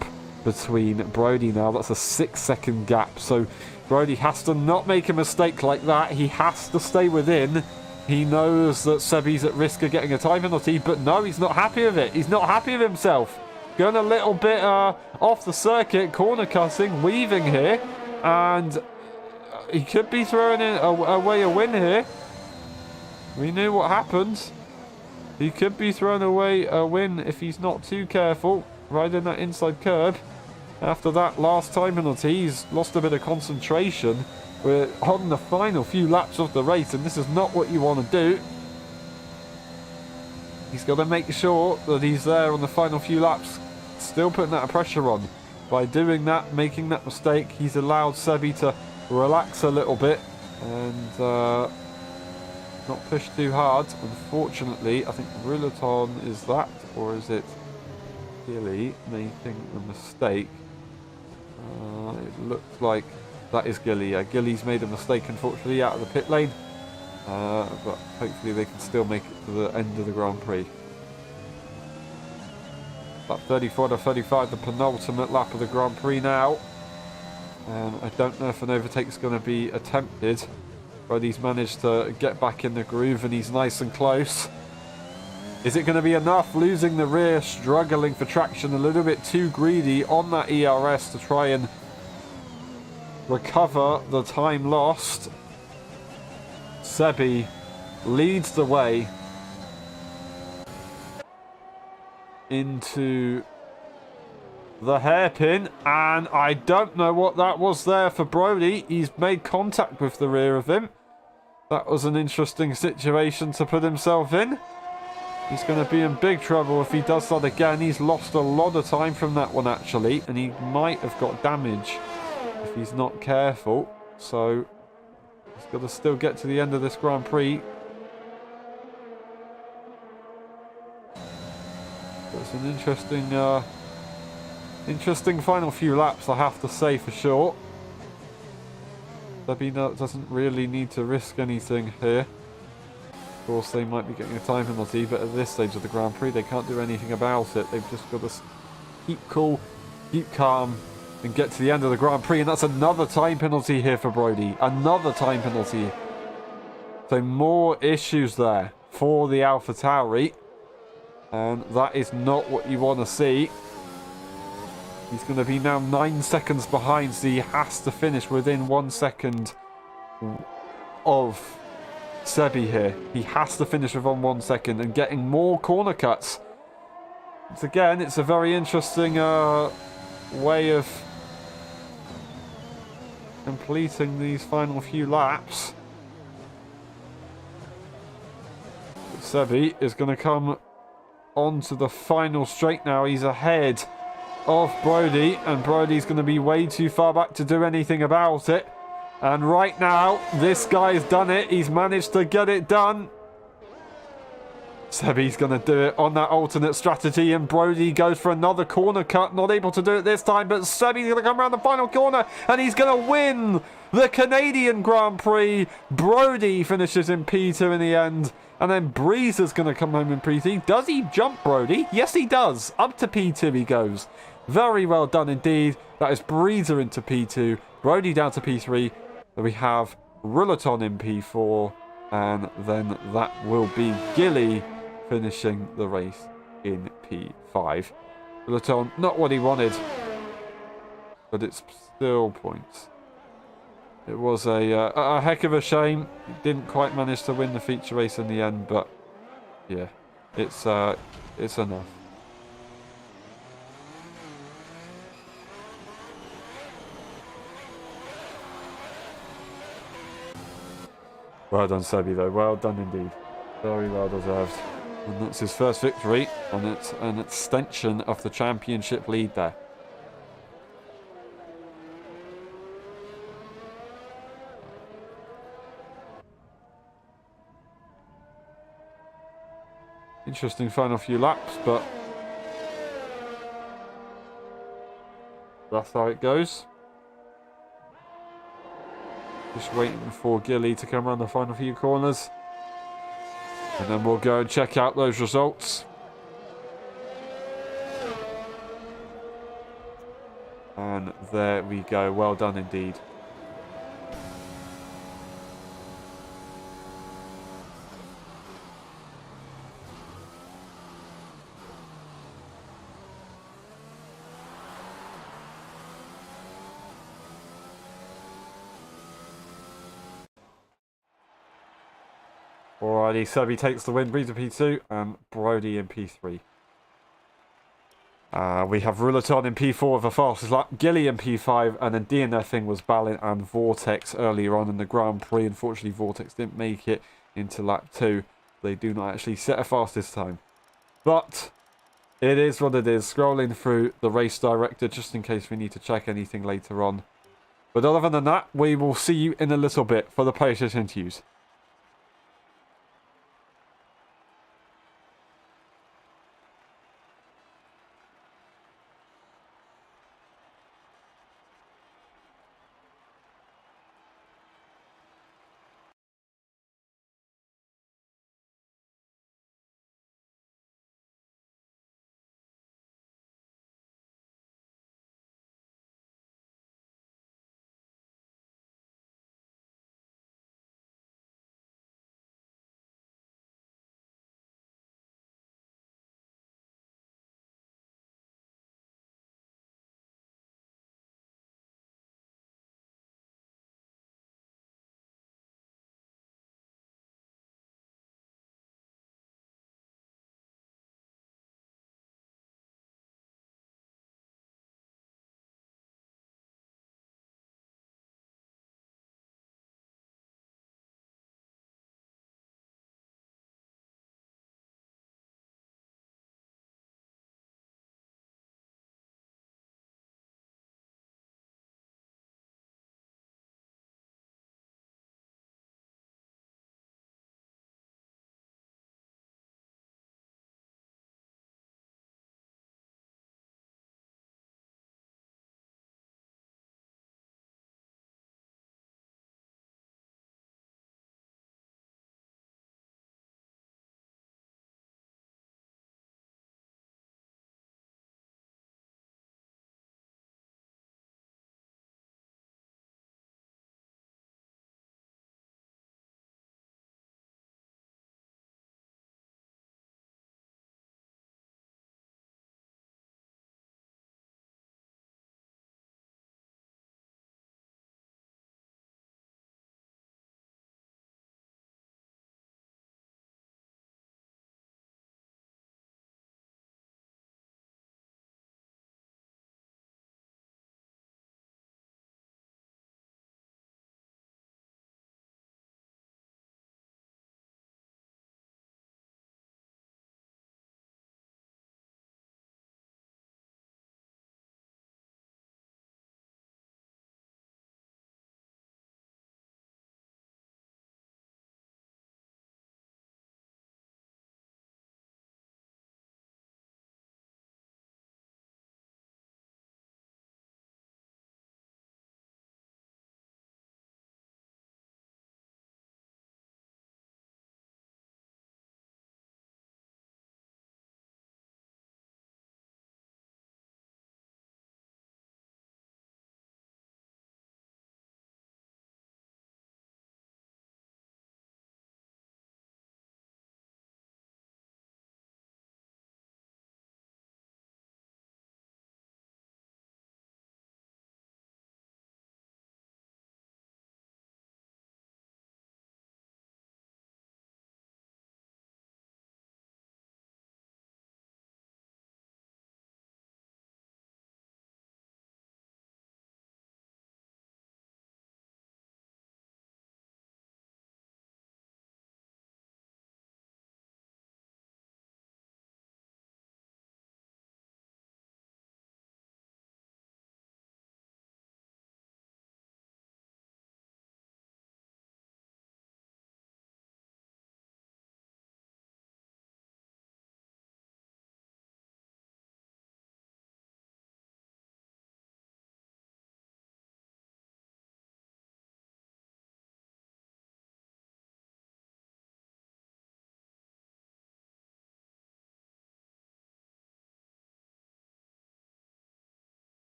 between Brodie now, that's a 6-second gap, so Brodie has to not make a mistake like that. He has to stay within. He knows that Sebi's at risk of getting a time penalty, but no, he's not happy with it. He's not happy with himself. Going a little bit off the circuit, corner cutting, weaving here, and he could be throwing away a win here. We knew what happened. He could be throwing away a win if he's not too careful, riding that inside curb. After that last time penalty, he's lost a bit of concentration. We're on the final few laps of the race, and this is not what you want to do. He's got to make sure that he's there on the final few laps, still putting that pressure on. By doing that, making that mistake, he's allowed Sebi to relax a little bit and not push too hard. Unfortunately, I think Rouleton is that, or is it Gilly making the mistake? It looks like that is Gilly. Yeah, Gilly's made a mistake, unfortunately, out of the pit lane. But hopefully they can still make it to the end of the Grand Prix. Lap 34 to 35, the penultimate lap of the Grand Prix now. I don't know if an overtake is going to be attempted, but he's managed to get back in the groove and he's nice and close. Is it going to be enough? Losing the rear, struggling for traction, a little bit too greedy on that ERS to try and recover the time lost. Sebi leads the way into the hairpin, and I don't know what that was there for Brody. He's made contact with the rear of him. That was an interesting situation to put himself in. He's going to be in big trouble if he does that again. He's lost a lot of time from that one, actually, and he might have got damage if he's not careful. So he's got to still get to the end of this Grand Prix. It's an interesting final few laps, I have to say, for sure. Sabina doesn't really need to risk anything here. Of course, they might be getting a time penalty, but at this stage of the Grand Prix, they can't do anything about it. They've just got to keep cool, keep calm, and get to the end of the Grand Prix. And that's another time penalty here for Brody. Another time penalty. So more issues there for the AlphaTauri. And that is not what you want to see. He's going to be now 9 seconds behind, so he has to finish within 1 second of Sebi here. He has to finish within 1 second and getting more corner cuts. Again, it's a very interesting way of completing these final few laps. Sebi is going to come onto the final straight now. He's ahead of Brody, and Brody's going to be way too far back to do anything about it. And right now, this guy's done it. He's managed to get it done. Sebi's going to do it on that alternate strategy, and Brody goes for another corner cut. Not able to do it this time, but Sebi's going to come around the final corner, and he's going to win the Canadian Grand Prix. Brody finishes in P2 in the end, and then Breezer's going to come home in P3. Does he jump Brody? Yes, he does. Up to P2 he goes. Very well done indeed. That is Breezer into P2, Brody down to P3. Then we have Ruleton in P4, and then that will be Gilly finishing the race in P5. Ruleton, not what he wanted, but it's still points. It was a heck of a shame. He didn't quite manage to win the feature race in the end, but yeah, it's enough. Well done, Sebi, though. Well done indeed. Very well deserved. And that's his first victory, and it's an extension of the championship lead there. Interesting final few laps, but that's how it goes. Just waiting for Gilly to come around the final few corners. And then we'll go and check out those results. And there we go. Well done indeed. Alrighty, Sebi takes the win, Breezer P2, and Brody in P3. We have Ruleton in P4 with the fastest lap, Gilly in P5, and then DNFing was Balin and Vortex earlier on in the Grand Prix. Unfortunately, Vortex didn't make it into lap 2. They do not actually set a fastest time. But it is what it is. Scrolling through the race director just in case we need to check anything later on. But other than that, we will see you in a little bit for the post-race interviews.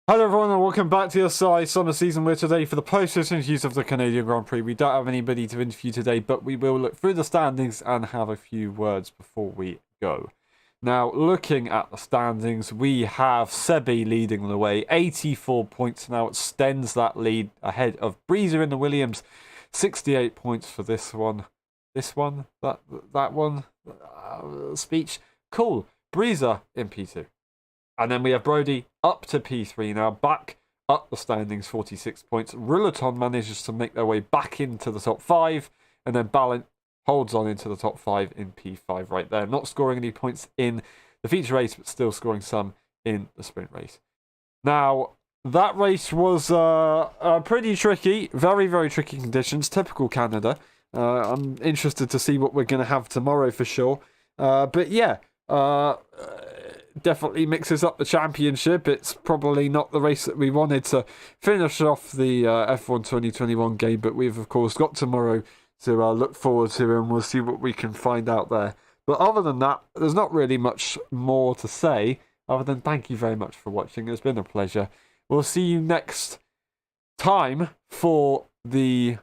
Hello everyone and welcome back to LSI Summer Season. We're today for the post-race interviews of the Canadian Grand Prix. We don't have anybody to interview today, but we will look through the standings and have a few words before we go. Now, looking at the standings, we have Sebi leading the way, 84 points now, extends that lead ahead of Breezer in the Williams, 68 points for this one. This one? That one? Speech? Cool. Breezer in P2. And then we have Brody up to P3 now, back up the standings, 46 points. Ruleton manages to make their way back into the top 5, and then Ballant holds on into the top 5 in P5 right there. Not scoring any points in the feature race, but still scoring some in the sprint race. Now, that race was pretty tricky, very, very tricky conditions, typical Canada. I'm interested to see what we're going to have tomorrow for sure. But yeah, definitely mixes up the championship. It's probably not the race that we wanted to finish off the F1 2021 game, but we've of course got tomorrow to look forward to, and we'll see what we can find out there. But other than that, there's not really much more to say other than thank you very much for watching. It's been a pleasure. We'll see you next time for the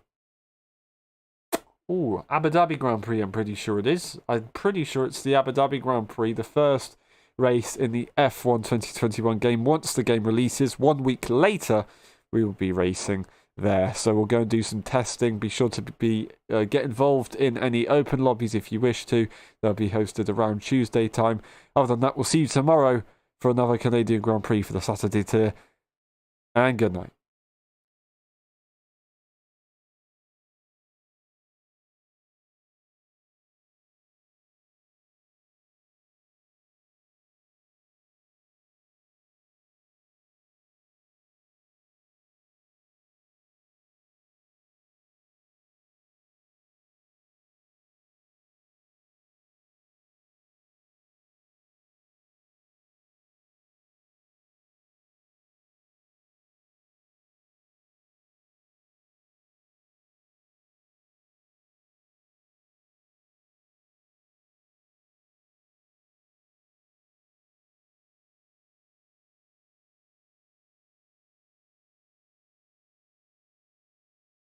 Abu Dhabi Grand Prix. I'm pretty sure it is. I'm pretty sure it's the Abu Dhabi Grand Prix, the first race in the F1 2021 game. Once the game releases 1 week later, we will be racing there, so we'll go and do some testing. Be sure to get involved in any open lobbies if you wish to. They'll be hosted around Tuesday time. Other than that, we'll see you tomorrow for another Canadian Grand Prix for the Saturday tier, and good night.